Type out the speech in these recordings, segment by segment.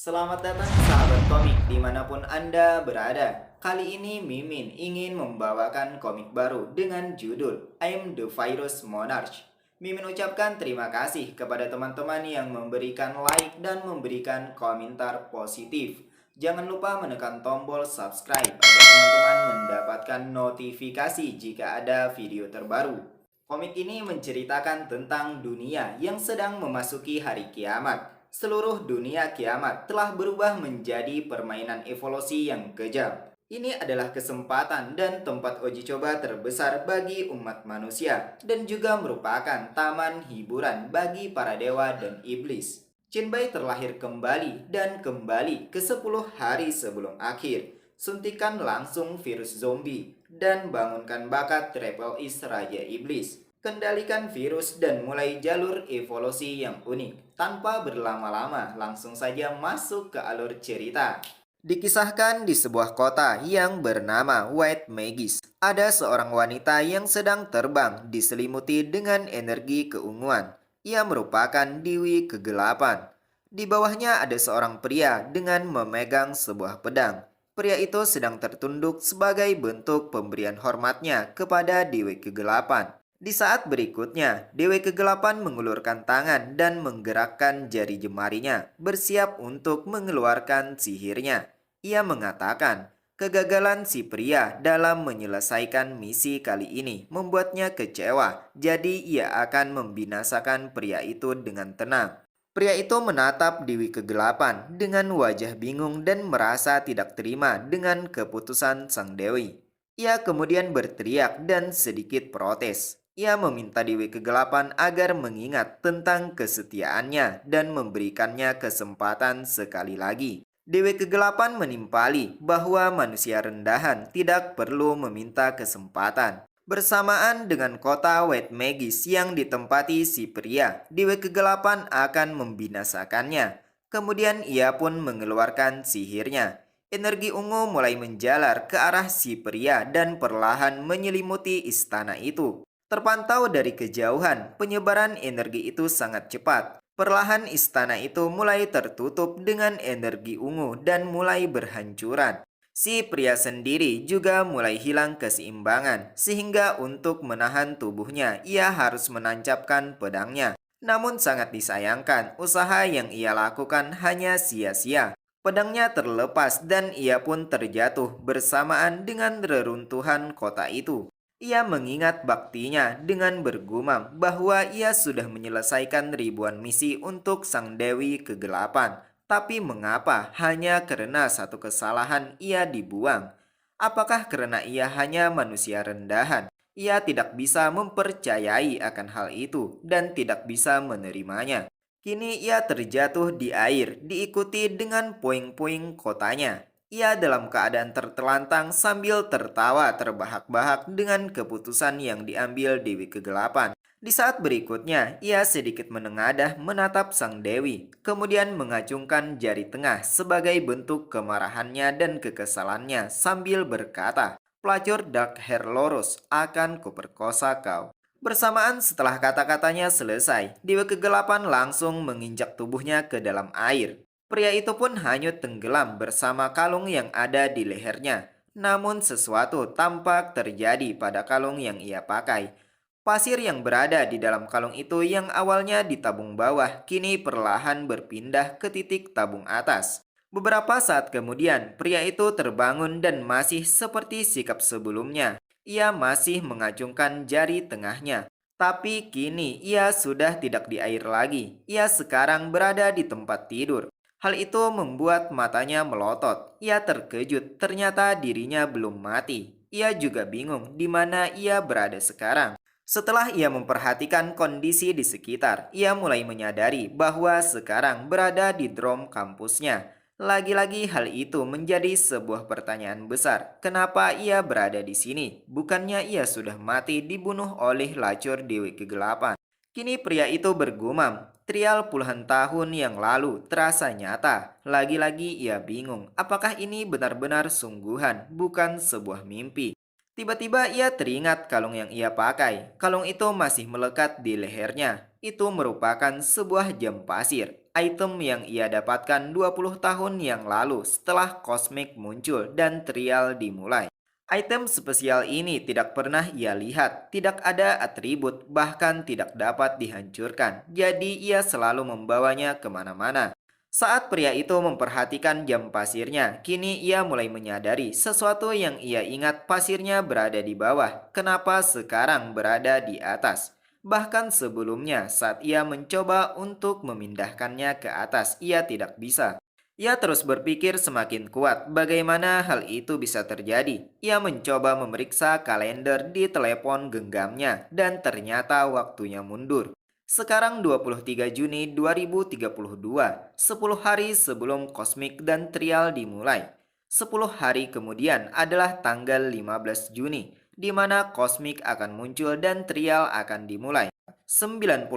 Selamat datang sahabat komik dimanapun Anda berada. Kali ini Mimin ingin membawakan komik baru dengan judul I'm the Virus Monarch. Mimin ucapkan terima kasih kepada teman-teman yang memberikan like dan memberikan komentar positif. Jangan lupa menekan tombol subscribe agar teman-teman mendapatkan notifikasi jika ada video terbaru. Komik ini menceritakan tentang dunia yang sedang memasuki hari kiamat. Seluruh dunia kiamat telah berubah menjadi permainan evolusi yang kejam. Ini adalah kesempatan dan tempat uji coba terbesar bagi umat manusia dan juga merupakan taman hiburan bagi para dewa dan iblis. Chinbai terlahir kembali dan kembali ke 10 hari sebelum akhir. Suntikan langsung virus zombie dan bangunkan bakat Triple Is Raja Iblis. Kendalikan virus dan mulai jalur evolusi yang unik. Tanpa berlama-lama, langsung saja masuk ke alur cerita. Dikisahkan di sebuah kota yang bernama White Magis. Ada seorang wanita yang sedang terbang diselimuti dengan energi keunguan. Ia merupakan dewi kegelapan. Di bawahnya ada seorang pria dengan memegang sebuah pedang. Pria itu sedang tertunduk sebagai bentuk pemberian hormatnya kepada dewi kegelapan. Di saat berikutnya, Dewi Kegelapan mengulurkan tangan dan menggerakkan jari jemarinya, bersiap untuk mengeluarkan sihirnya. Ia mengatakan, kegagalan si pria dalam menyelesaikan misi kali ini membuatnya kecewa, jadi ia akan membinasakan pria itu dengan tenang. Pria itu menatap Dewi Kegelapan dengan wajah bingung dan merasa tidak terima dengan keputusan sang dewi. Ia kemudian berteriak dan sedikit protes. Ia meminta Dewi Kegelapan agar mengingat tentang kesetiaannya dan memberikannya kesempatan sekali lagi. Dewi Kegelapan menimpali bahwa manusia rendahan tidak perlu meminta kesempatan. Bersamaan dengan kota White Magis yang ditempati si pria, Dewi Kegelapan akan membinasakannya. Kemudian ia pun mengeluarkan sihirnya. Energi ungu mulai menjalar ke arah si pria dan perlahan menyelimuti istana itu. Terpantau dari kejauhan, penyebaran energi itu sangat cepat. Perlahan istana itu mulai tertutup dengan energi ungu dan mulai berhancuran. Si pria sendiri juga mulai hilang keseimbangan, sehingga untuk menahan tubuhnya ia harus menancapkan pedangnya. Namun sangat disayangkan, usaha yang ia lakukan hanya sia-sia. Pedangnya terlepas dan ia pun terjatuh bersamaan dengan reruntuhan kota itu. Ia mengingat baktinya dengan bergumam bahwa ia sudah menyelesaikan ribuan misi untuk sang dewi kegelapan. Tapi mengapa hanya karena satu kesalahan ia dibuang? Apakah karena ia hanya manusia rendahan? Ia tidak bisa mempercayai akan hal itu dan tidak bisa menerimanya. Kini ia terjatuh di air, diikuti dengan puing-puing kotanya. Ia dalam keadaan tertelantang sambil tertawa terbahak-bahak dengan keputusan yang diambil Dewi Kegelapan. Di saat berikutnya, ia sedikit menengadah menatap sang Dewi, kemudian mengacungkan jari tengah sebagai bentuk kemarahannya dan kekesalannya sambil berkata, pelacur Dark Hair Loros akan kuperkosa kau. Bersamaan setelah kata-katanya selesai, Dewi Kegelapan langsung menginjak tubuhnya ke dalam air. Pria itu pun hanyut tenggelam bersama kalung yang ada di lehernya. Namun sesuatu tampak terjadi pada kalung yang ia pakai. Pasir yang berada di dalam kalung itu yang awalnya di tabung bawah, kini perlahan berpindah ke titik tabung atas. Beberapa saat kemudian, pria itu terbangun dan masih seperti sikap sebelumnya. Ia masih mengacungkan jari tengahnya. Tapi kini ia sudah tidak di air lagi. Ia sekarang berada di tempat tidur. Hal itu membuat matanya melotot. Ia terkejut, ternyata dirinya belum mati. Ia juga bingung di mana ia berada sekarang. Setelah ia memperhatikan kondisi di sekitar, ia mulai menyadari bahwa sekarang berada di drom kampusnya. Lagi-lagi hal itu menjadi sebuah pertanyaan besar. Kenapa ia berada di sini? Bukannya ia sudah mati dibunuh oleh lacur Dewi Kegelapan. Kini pria itu bergumam, trial puluhan tahun yang lalu terasa nyata. Lagi-lagi ia bingung, apakah ini benar-benar sungguhan, bukan sebuah mimpi. Tiba-tiba ia teringat kalung yang ia pakai. Kalung itu masih melekat di lehernya. Itu merupakan sebuah jam pasir. item yang ia dapatkan 20 tahun yang lalu setelah Cosmic muncul dan trial dimulai. Item spesial ini tidak pernah ia lihat, tidak ada atribut, bahkan tidak dapat dihancurkan. Jadi ia selalu membawanya kemana-mana. Saat pria itu memperhatikan jam pasirnya, kini ia mulai menyadari sesuatu yang ia ingat pasirnya berada di bawah. Kenapa sekarang berada di atas? Bahkan sebelumnya saat ia mencoba untuk memindahkannya ke atas, ia tidak bisa. Ia terus berpikir semakin kuat bagaimana hal itu bisa terjadi. Ia mencoba memeriksa kalender di telepon genggamnya dan ternyata waktunya mundur. Sekarang 23 Juni 2032, 10 hari sebelum kosmik dan trial dimulai. 10 hari kemudian adalah tanggal 15 Juni, di mana kosmik akan muncul dan trial akan dimulai. 90%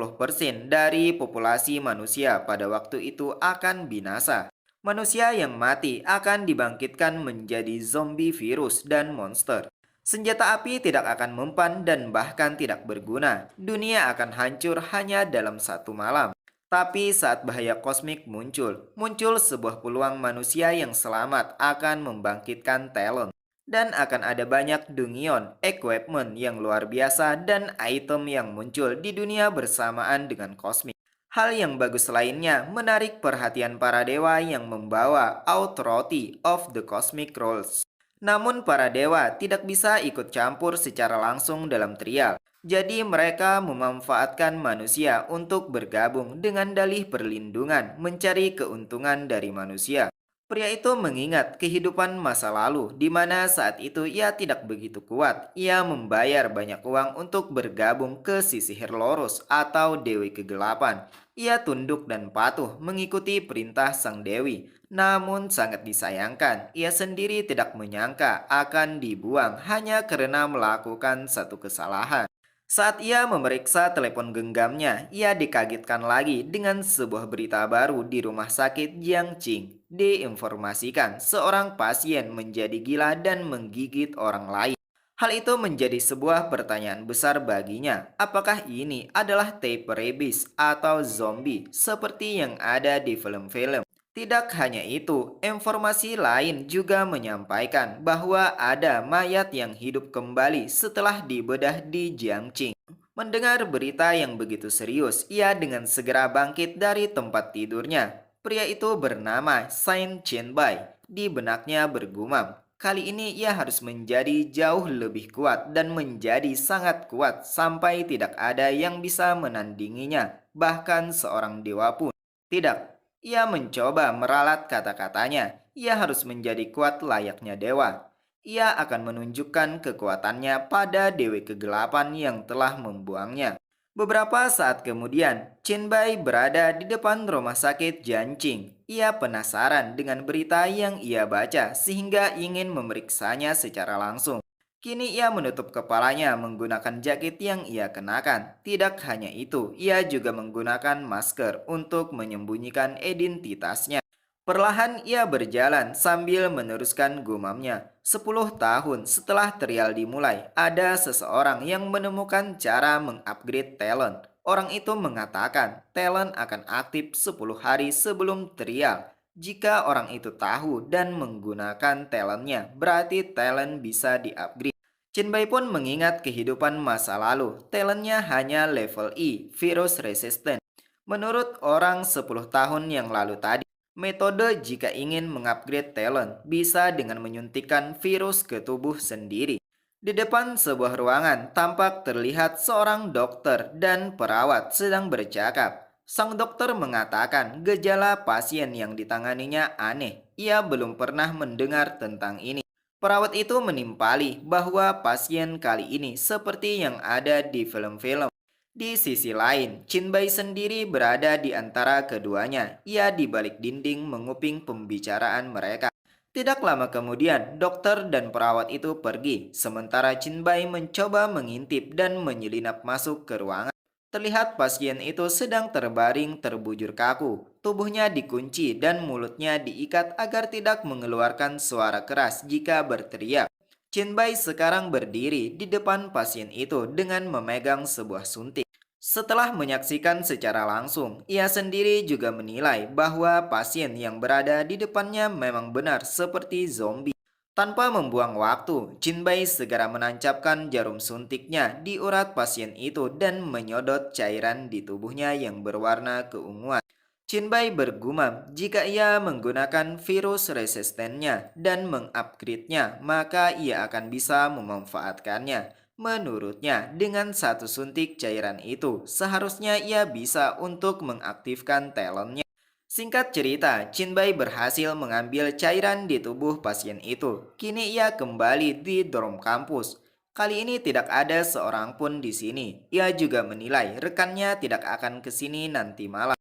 dari populasi manusia pada waktu itu akan binasa. Manusia yang mati akan dibangkitkan menjadi zombie virus dan monster. Senjata api tidak akan mempan dan bahkan tidak berguna. Dunia akan hancur hanya dalam satu malam. Tapi saat bahaya kosmik muncul sebuah peluang manusia yang selamat akan membangkitkan talent. Dan akan ada banyak dungeon, equipment yang luar biasa dan item yang muncul di dunia bersamaan dengan kosmik. Hal yang bagus lainnya menarik perhatian para dewa yang membawa authority of the cosmic rules. Namun para dewa tidak bisa ikut campur secara langsung dalam trial. Jadi mereka memanfaatkan manusia untuk bergabung dengan dalih perlindungan, mencari keuntungan dari manusia. Pria itu mengingat kehidupan masa lalu di mana saat itu ia tidak begitu kuat. Ia membayar banyak uang untuk bergabung ke sisihir Loros atau Dewi Kegelapan. Ia tunduk dan patuh mengikuti perintah sang dewi. Namun sangat disayangkan, ia sendiri tidak menyangka akan dibuang hanya karena melakukan satu kesalahan. Saat ia memeriksa telepon genggamnya, ia dikagetkan lagi dengan sebuah berita baru di rumah sakit Jiangqing. Diinformasikan seorang pasien menjadi gila dan menggigit orang lain. Hal itu menjadi sebuah pertanyaan besar baginya. Apakah ini adalah tape rabies atau zombie seperti yang ada di film-film? Tidak hanya itu, informasi lain juga menyampaikan bahwa ada mayat yang hidup kembali setelah dibedah di Jiangqing. Mendengar berita yang begitu serius, ia dengan segera bangkit dari tempat tidurnya. Pria itu bernama Saint Chenbai. Di benaknya bergumam, kali ini ia harus menjadi jauh lebih kuat dan menjadi sangat kuat sampai tidak ada yang bisa menandinginya, bahkan seorang dewa pun. Tidak, ia mencoba meralat kata-katanya. Ia harus menjadi kuat layaknya dewa. Ia akan menunjukkan kekuatannya pada Dewi Kegelapan yang telah membuangnya. Beberapa saat kemudian, Chen Bai berada di depan rumah sakit Jiangqing. Ia penasaran dengan berita yang ia baca sehingga ingin memeriksanya secara langsung. Kini ia menutup kepalanya menggunakan jaket yang ia kenakan. Tidak hanya itu, ia juga menggunakan masker untuk menyembunyikan identitasnya. Perlahan ia berjalan sambil meneruskan gumamnya. 10 tahun setelah trial dimulai, ada seseorang yang menemukan cara mengupgrade talent. Orang itu mengatakan talent akan aktif 10 hari sebelum trial. Jika orang itu tahu dan menggunakan talentnya, berarti talent bisa di-upgrade. Chinbai pun mengingat kehidupan masa lalu. Talentnya hanya level E, virus resistant. Menurut orang 10 tahun yang lalu tadi, metode jika ingin mengupgrade talent bisa dengan menyuntikkan virus ke tubuh sendiri. Di depan sebuah ruangan tampak terlihat seorang dokter dan perawat sedang bercakap. Sang dokter mengatakan gejala pasien yang ditanganinya aneh. Ia belum pernah mendengar tentang ini. Perawat itu menimpali bahwa pasien kali ini seperti yang ada di film-film. Di sisi lain, Chinbai sendiri berada di antara keduanya. Ia di balik dinding menguping pembicaraan mereka. Tidak lama kemudian, dokter dan perawat itu pergi, sementara Chinbai mencoba mengintip dan menyelinap masuk ke ruangan. Terlihat pasien itu sedang terbaring terbujur kaku. Tubuhnya dikunci dan mulutnya diikat agar tidak mengeluarkan suara keras jika berteriak. Chinbai sekarang berdiri di depan pasien itu dengan memegang sebuah suntik. Setelah menyaksikan secara langsung, ia sendiri juga menilai bahwa pasien yang berada di depannya memang benar seperti zombie. Tanpa membuang waktu, Jinbei segera menancapkan jarum suntiknya di urat pasien itu dan menyodot cairan di tubuhnya yang berwarna keunguan. Jinbei bergumam jika ia menggunakan virus resistennya dan mengupgrade-nya, maka ia akan bisa memanfaatkannya. Menurutnya, dengan satu suntik cairan itu, seharusnya ia bisa untuk mengaktifkan talentnya. Singkat cerita, Jinbei berhasil mengambil cairan di tubuh pasien itu. Kini ia kembali di dorm kampus. Kali ini tidak ada seorang pun di sini. Ia juga menilai rekannya tidak akan ke sini nanti malam.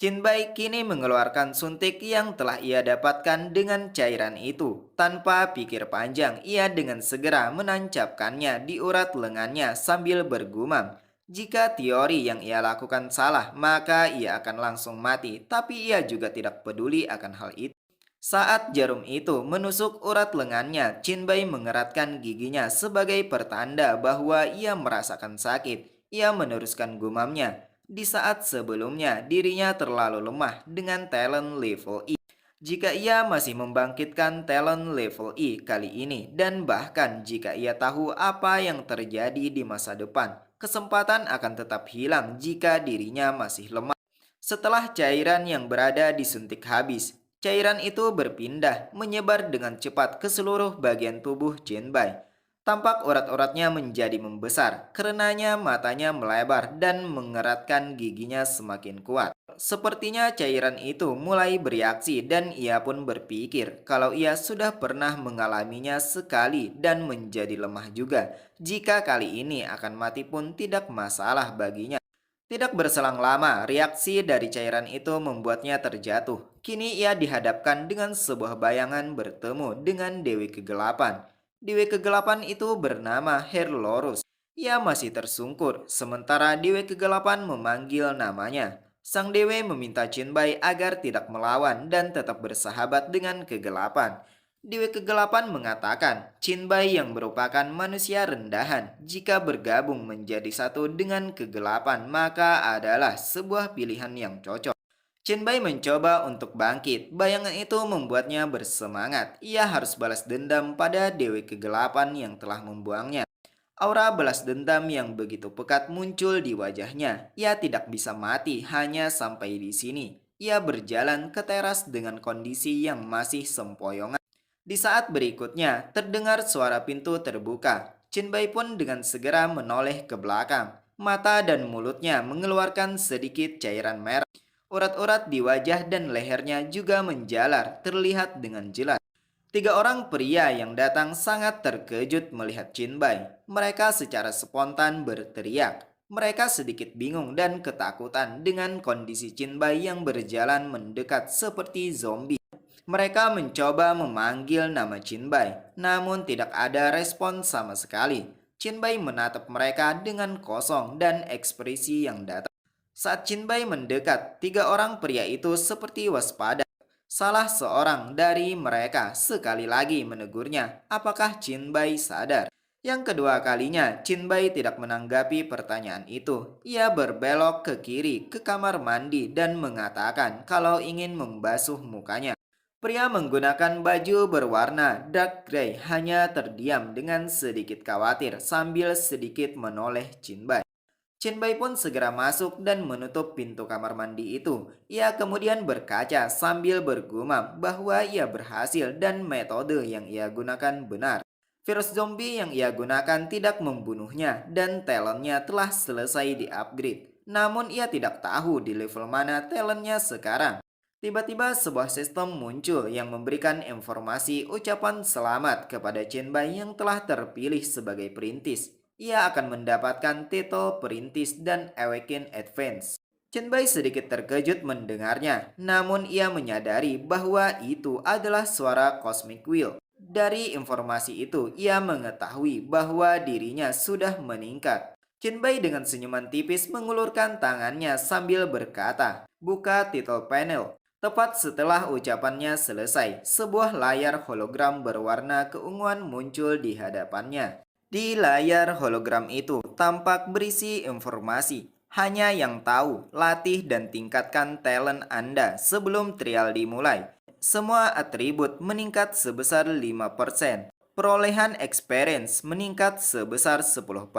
Jinbei kini mengeluarkan suntik yang telah ia dapatkan dengan cairan itu. Tanpa pikir panjang, ia dengan segera menancapkannya di urat lengannya sambil bergumam. Jika teori yang ia lakukan salah, maka ia akan langsung mati, tapi ia juga tidak peduli akan hal itu. Saat jarum itu menusuk urat lengannya, Jinbei mengeratkan giginya sebagai pertanda bahwa ia merasakan sakit. Ia meneruskan gumamnya. Di saat sebelumnya, dirinya terlalu lemah dengan talent level E. Jika ia masih membangkitkan talent level E kali ini, dan bahkan jika ia tahu apa yang terjadi di masa depan, kesempatan akan tetap hilang jika dirinya masih lemah. Setelah cairan yang berada disuntik habis, cairan itu berpindah menyebar dengan cepat ke seluruh bagian tubuh Jinbei. Tampak urat-uratnya menjadi membesar, karenanya matanya melebar dan mengeratkan giginya semakin kuat. Sepertinya cairan itu mulai bereaksi dan ia pun berpikir kalau ia sudah pernah mengalaminya sekali dan menjadi lemah juga. Jika kali ini akan mati pun tidak masalah baginya. Tidak berselang lama, reaksi dari cairan itu membuatnya terjatuh. Kini ia dihadapkan dengan sebuah bayangan bertemu dengan Dewi Kegelapan. Dewi Kegelapan itu bernama Herlorus. Ia masih tersungkur, sementara Dewi Kegelapan memanggil namanya. Sang Dewi meminta Jinbei agar tidak melawan dan tetap bersahabat dengan kegelapan. Dewi Kegelapan mengatakan, Jinbei yang merupakan manusia rendahan jika bergabung menjadi satu dengan kegelapan maka adalah sebuah pilihan yang cocok. Jinbei mencoba untuk bangkit. Bayangan itu membuatnya bersemangat. Ia harus balas dendam pada Dewi Kegelapan yang telah membuangnya. Aura balas dendam yang begitu pekat muncul di wajahnya. Ia tidak bisa mati hanya sampai di sini. Ia berjalan ke teras dengan kondisi yang masih sempoyongan. Di saat berikutnya, terdengar suara pintu terbuka. Jinbei pun dengan segera menoleh ke belakang. Mata dan mulutnya mengeluarkan sedikit cairan merah. Urat-urat di wajah dan lehernya juga menjalar, terlihat dengan jelas. Tiga orang pria yang datang sangat terkejut melihat Jinbei. Mereka secara spontan berteriak. Mereka sedikit bingung dan ketakutan dengan kondisi Jinbei yang berjalan mendekat seperti zombie. Mereka mencoba memanggil nama Jinbei, namun tidak ada respon sama sekali. Jinbei menatap mereka dengan kosong dan ekspresi yang datar. Saat Jinbei mendekat, tiga orang pria itu seperti waspada. Salah seorang dari mereka sekali lagi menegurnya, apakah Jinbei sadar? Yang kedua kalinya, Jinbei tidak menanggapi pertanyaan itu. Ia berbelok ke kiri ke kamar mandi dan mengatakan kalau ingin membasuh mukanya. Pria menggunakan baju berwarna dark grey hanya terdiam dengan sedikit khawatir sambil sedikit menoleh Jinbei. Jinbei pun segera masuk dan menutup pintu kamar mandi itu. Ia kemudian berkaca sambil bergumam bahwa ia berhasil dan metode yang ia gunakan benar. Virus zombie yang ia gunakan tidak membunuhnya dan talentnya telah selesai di-upgrade. Namun ia tidak tahu di level mana talentnya sekarang. Tiba-tiba sebuah sistem muncul yang memberikan informasi ucapan selamat kepada Jinbei yang telah terpilih sebagai perintis. Ia akan mendapatkan titel perintis dan Awaken Advance. Jinbei sedikit terkejut mendengarnya, namun ia menyadari bahwa itu adalah suara Cosmic Wheel. Dari informasi itu, ia mengetahui bahwa dirinya sudah meningkat. Jinbei dengan senyuman tipis mengulurkan tangannya sambil berkata, "Buka title panel." Tepat setelah ucapannya selesai, sebuah layar hologram berwarna keunguan muncul di hadapannya. Di layar hologram itu tampak berisi informasi. Hanya yang tahu, latih dan tingkatkan talent Anda sebelum trial dimulai. Semua atribut meningkat sebesar 5%. Perolehan experience meningkat sebesar 10%.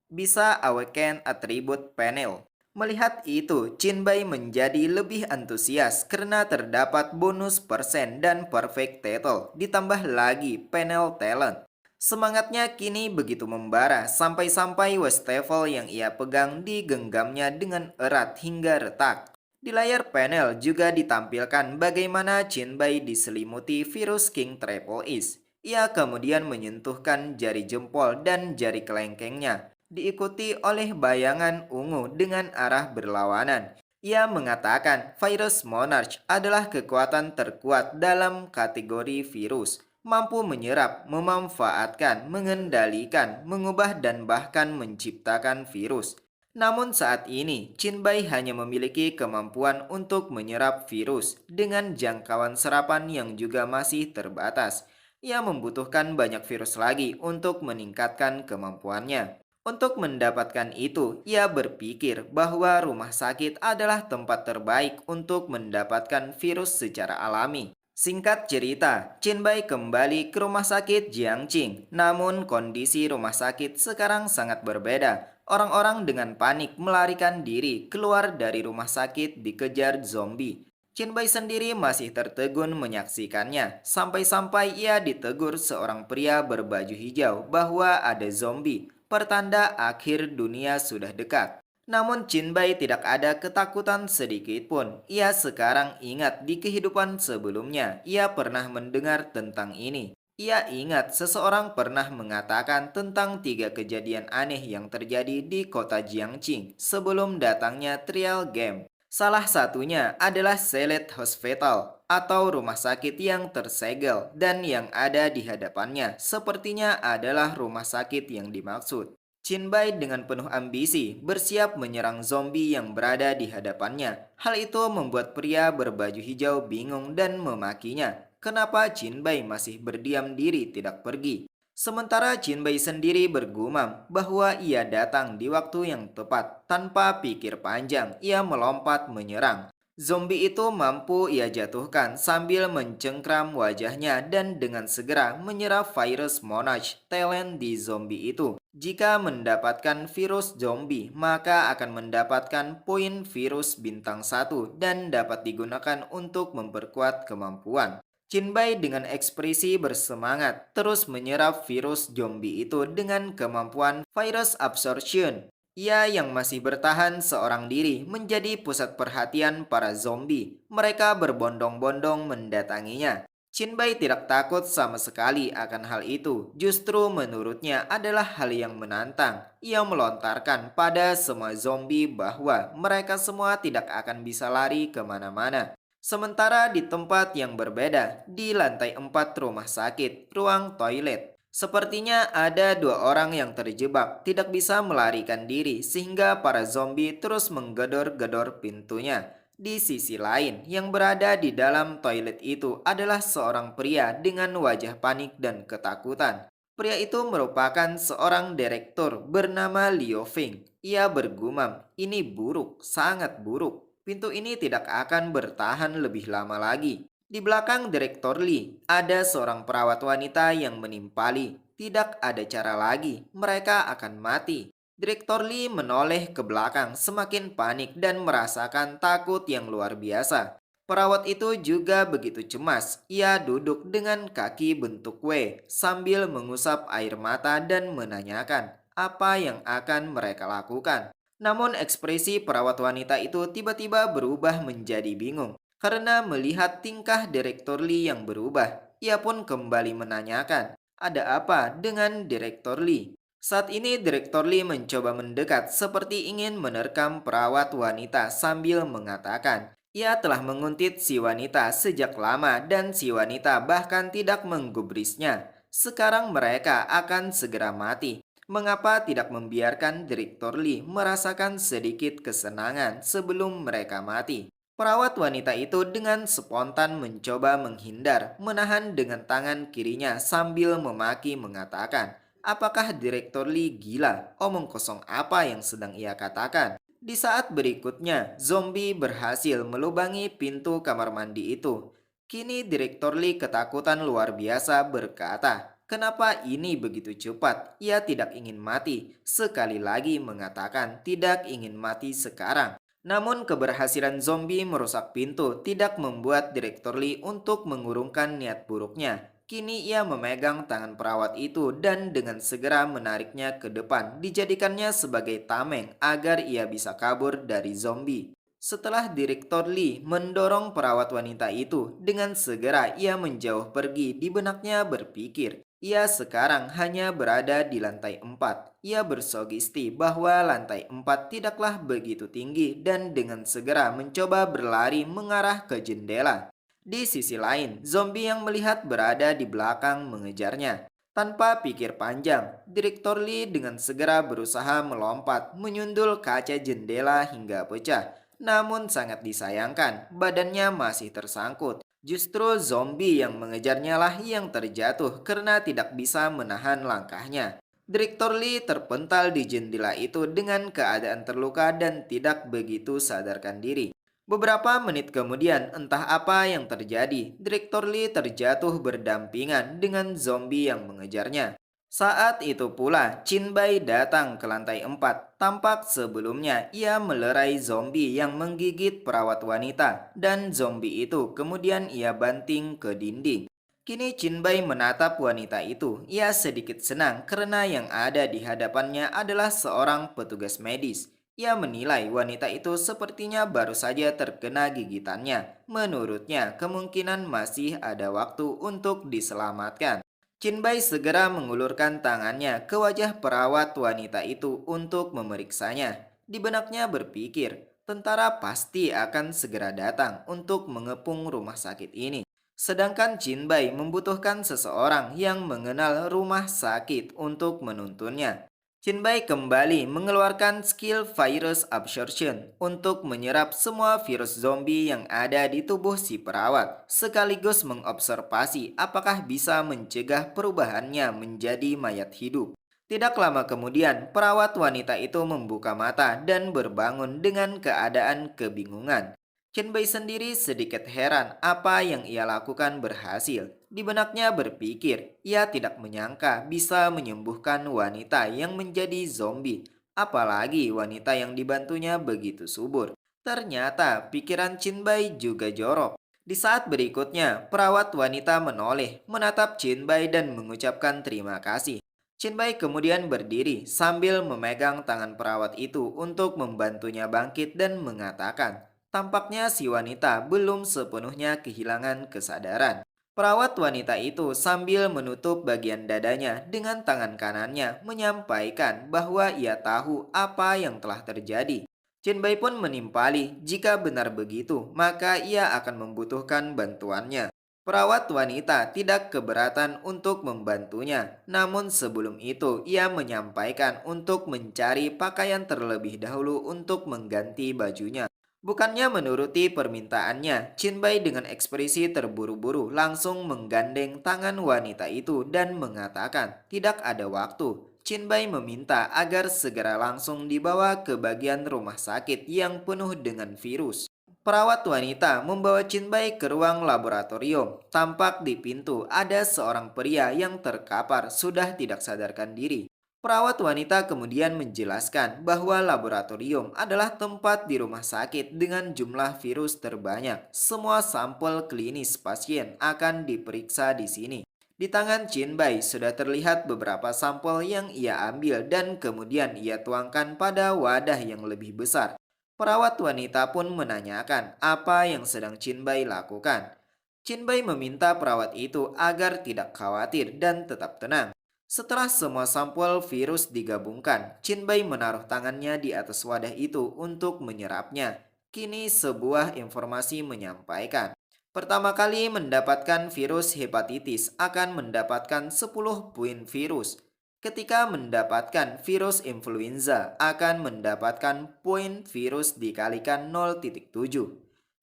Bisa awaken atribut panel. Melihat itu, Chinbei menjadi lebih antusias karena terdapat bonus persen dan perfect title, ditambah lagi panel talent. Semangatnya kini begitu membara sampai-sampai wastafel yang ia pegang digenggamnya dengan erat hingga retak. Di layar panel juga ditampilkan bagaimana Chinbei diselimuti virus King Triple Is. Ia kemudian menyentuhkan jari jempol dan jari kelengkengnya, diikuti oleh bayangan ungu dengan arah berlawanan. Ia mengatakan virus Monarch adalah kekuatan terkuat dalam kategori virus, mampu menyerap, memanfaatkan, mengendalikan, mengubah dan bahkan menciptakan virus. Namun saat ini, Chinbei hanya memiliki kemampuan untuk menyerap virus dengan jangkauan serapan yang juga masih terbatas. Ia membutuhkan banyak virus lagi untuk meningkatkan kemampuannya. Untuk mendapatkan itu, ia berpikir bahwa rumah sakit adalah tempat terbaik untuk mendapatkan virus secara alami. Singkat cerita, Chinbei kembali ke rumah sakit Jiangqing. Namun kondisi rumah sakit sekarang sangat berbeda. Orang-orang dengan panik melarikan diri keluar dari rumah sakit dikejar zombie. Chinbei sendiri masih tertegun menyaksikannya. Sampai-sampai ia ditegur seorang pria berbaju hijau bahwa ada zombie. Pertanda akhir dunia sudah dekat. Namun Chinbei tidak ada ketakutan sedikit pun. Ia sekarang ingat di kehidupan sebelumnya, ia pernah mendengar tentang ini. Ia ingat seseorang pernah mengatakan tentang 3 kejadian aneh yang terjadi di kota Jiangqing sebelum datangnya trial game. Salah satunya adalah Select Hospital atau rumah sakit yang tersegel dan yang ada di hadapannya sepertinya adalah rumah sakit yang dimaksud. Chinbei dengan penuh ambisi bersiap menyerang zombie yang berada di hadapannya. Hal itu membuat pria berbaju hijau bingung dan memakinya. Kenapa Chinbei masih berdiam diri tidak pergi? Sementara Chinbei sendiri bergumam bahwa ia datang di waktu yang tepat. Tanpa pikir panjang, ia melompat menyerang. Zombie itu mampu ia jatuhkan sambil mencengkram wajahnya dan dengan segera menyerap virus Monarch talent di zombie itu. Jika mendapatkan virus zombie, maka akan mendapatkan poin virus bintang 1 dan dapat digunakan untuk memperkuat kemampuan. Chinbei dengan ekspresi bersemangat terus menyerap virus zombie itu dengan kemampuan virus absorption. Ia yang masih bertahan seorang diri menjadi pusat perhatian para zombie. Mereka berbondong-bondong mendatanginya. Chinbei tidak takut sama sekali akan hal itu. Justru menurutnya adalah hal yang menantang. Ia melontarkan pada semua zombie bahwa mereka semua tidak akan bisa lari kemana-mana. Sementara di tempat yang berbeda, di lantai 4 rumah sakit, ruang toilet, sepertinya ada 2 orang yang terjebak, tidak bisa melarikan diri sehingga para zombie terus menggedor-gedor pintunya. Di sisi lain, yang berada di dalam toilet itu adalah seorang pria dengan wajah panik dan ketakutan. Pria itu merupakan seorang direktur bernama Liu Feng. Ia bergumam, ini buruk, sangat buruk. Pintu ini tidak akan bertahan lebih lama lagi. Di belakang Direktur Lee, ada seorang perawat wanita yang menimpali. Tidak ada cara lagi, mereka akan mati. Direktur Lee menoleh ke belakang semakin panik dan merasakan takut yang luar biasa. Perawat itu juga begitu cemas. Ia duduk dengan kaki bentuk W sambil mengusap air mata dan menanyakan apa yang akan mereka lakukan. Namun ekspresi perawat wanita itu tiba-tiba berubah menjadi bingung. Karena melihat tingkah Direktur Lee yang berubah, ia pun kembali menanyakan, ada apa dengan Direktur Lee? Saat ini Direktur Lee mencoba mendekat seperti ingin menerkam perawat wanita sambil mengatakan, ia telah menguntit si wanita sejak lama dan si wanita bahkan tidak menggubrisnya. Sekarang mereka akan segera mati. Mengapa tidak membiarkan Direktur Lee merasakan sedikit kesenangan sebelum mereka mati? Perawat wanita itu dengan spontan mencoba menghindar, menahan dengan tangan kirinya sambil memaki mengatakan, apakah Direktur Lee gila? Omong kosong apa yang sedang ia katakan? Di saat berikutnya, zombie berhasil melubangi pintu kamar mandi itu. Kini Direktur Lee ketakutan luar biasa berkata, "Kenapa ini begitu cepat? Ia tidak ingin mati." Sekali lagi mengatakan tidak ingin mati sekarang. Namun keberhasilan zombie merusak pintu tidak membuat Direktur Lee untuk mengurungkan niat buruknya. Kini ia memegang tangan perawat itu dan dengan segera menariknya ke depan, dijadikannya sebagai tameng agar ia bisa kabur dari zombie. Setelah Direktur Lee mendorong perawat wanita itu, dengan segera ia menjauh pergi. Di benaknya berpikir, ia sekarang hanya berada di lantai 4. Ia bersugesti bahwa lantai 4 tidaklah begitu tinggi dan dengan segera mencoba berlari mengarah ke jendela. Di sisi lain, zombie yang melihat berada di belakang mengejarnya. Tanpa pikir panjang, Direktur Lee dengan segera berusaha melompat, menyundul kaca jendela hingga pecah. Namun sangat disayangkan, badannya masih tersangkut. Justru zombie yang mengejarnya lah yang terjatuh karena tidak bisa menahan langkahnya. Direktur Lee terpental di jendela itu dengan keadaan terluka dan tidak begitu sadarkan diri. Beberapa menit kemudian, entah apa yang terjadi, Direktur Lee terjatuh berdampingan dengan zombie yang mengejarnya. Saat itu pula, Chin Bai datang ke lantai 4. Tampak sebelumnya ia melerai zombie yang menggigit perawat wanita, dan zombie itu kemudian ia banting ke dinding. Kini Chin Bai menatap wanita itu. Ia sedikit senang karena yang ada di hadapannya adalah seorang petugas medis. Ia menilai wanita itu sepertinya baru saja terkena gigitannya. Menurutnya, kemungkinan masih ada waktu untuk diselamatkan. Chin Bai segera mengulurkan tangannya ke wajah perawat wanita itu untuk memeriksanya. Di benaknya berpikir, tentara pasti akan segera datang untuk mengepung rumah sakit ini. Sedangkan Chin Bai membutuhkan seseorang yang mengenal rumah sakit untuk menuntunnya. Chin Bai kembali mengeluarkan skill virus absorption untuk menyerap semua virus zombie yang ada di tubuh si perawat, sekaligus mengobservasi apakah bisa mencegah perubahannya menjadi mayat hidup. Tidak lama kemudian, perawat wanita itu membuka mata dan berbangun dengan keadaan kebingungan. Chen Bai sendiri sedikit heran apa yang ia lakukan berhasil. Di benaknya berpikir, ia tidak menyangka bisa menyembuhkan wanita yang menjadi zombie. Apalagi wanita yang dibantunya begitu subur. Ternyata pikiran Chin Bai juga jorok. Di saat berikutnya, perawat wanita menoleh, menatap Chin Bai dan mengucapkan terima kasih. Chin Bai kemudian berdiri sambil memegang tangan perawat itu untuk membantunya bangkit dan mengatakan, tampaknya si wanita belum sepenuhnya kehilangan kesadaran. Perawat wanita itu sambil menutup bagian dadanya dengan tangan kanannya menyampaikan bahwa ia tahu apa yang telah terjadi. Chin Bai pun menimpali, jika benar begitu, maka ia akan membutuhkan bantuannya. Perawat wanita tidak keberatan untuk membantunya, namun sebelum itu ia menyampaikan untuk mencari pakaian terlebih dahulu untuk mengganti bajunya. Bukannya menuruti permintaannya, Chin Bai dengan ekspresi terburu-buru langsung menggandeng tangan wanita itu dan mengatakan tidak ada waktu. Chin Bai meminta agar segera langsung dibawa ke bagian rumah sakit yang penuh dengan virus. Perawat wanita membawa Chin Bai ke ruang laboratorium. Tampak di pintu ada seorang pria yang terkapar sudah tidak sadarkan diri. Perawat wanita kemudian menjelaskan bahwa laboratorium adalah tempat di rumah sakit dengan jumlah virus terbanyak. Semua sampel klinis pasien akan diperiksa di sini. Di tangan Chin Bai sudah terlihat beberapa sampel yang ia ambil dan kemudian ia tuangkan pada wadah yang lebih besar. Perawat wanita pun menanyakan apa yang sedang Chin Bai lakukan. Chin Bai meminta perawat itu agar tidak khawatir dan tetap tenang. Setelah semua sampel virus digabungkan, Chin Bai menaruh tangannya di atas wadah itu untuk menyerapnya. Kini sebuah informasi menyampaikan, pertama kali mendapatkan virus hepatitis akan mendapatkan 10 poin virus. Ketika mendapatkan virus influenza akan mendapatkan poin virus dikalikan 0,7.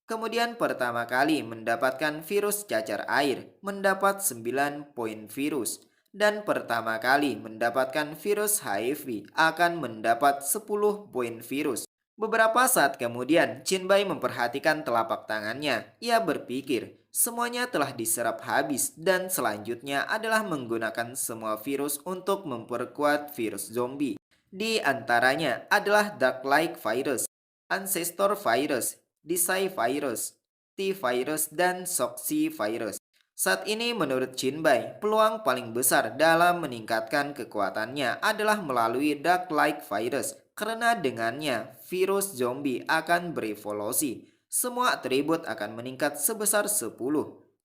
Kemudian pertama kali mendapatkan virus cacar air mendapat 9 poin virus. Dan pertama kali mendapatkan virus HIV akan mendapat 10 poin virus. Beberapa saat kemudian, Chinbai memperhatikan telapak tangannya. Ia berpikir, semuanya telah diserap habis dan selanjutnya adalah menggunakan semua virus untuk memperkuat virus zombie. Di antaranya adalah Dark Like Virus, Ancestor Virus, Desai Virus, T-Virus, dan Soxy Virus. Saat ini menurut Chinbai, peluang paling besar dalam meningkatkan kekuatannya adalah melalui Dark Like Virus karena dengannya virus zombie akan berevolusi. Semua atribut akan meningkat sebesar 10.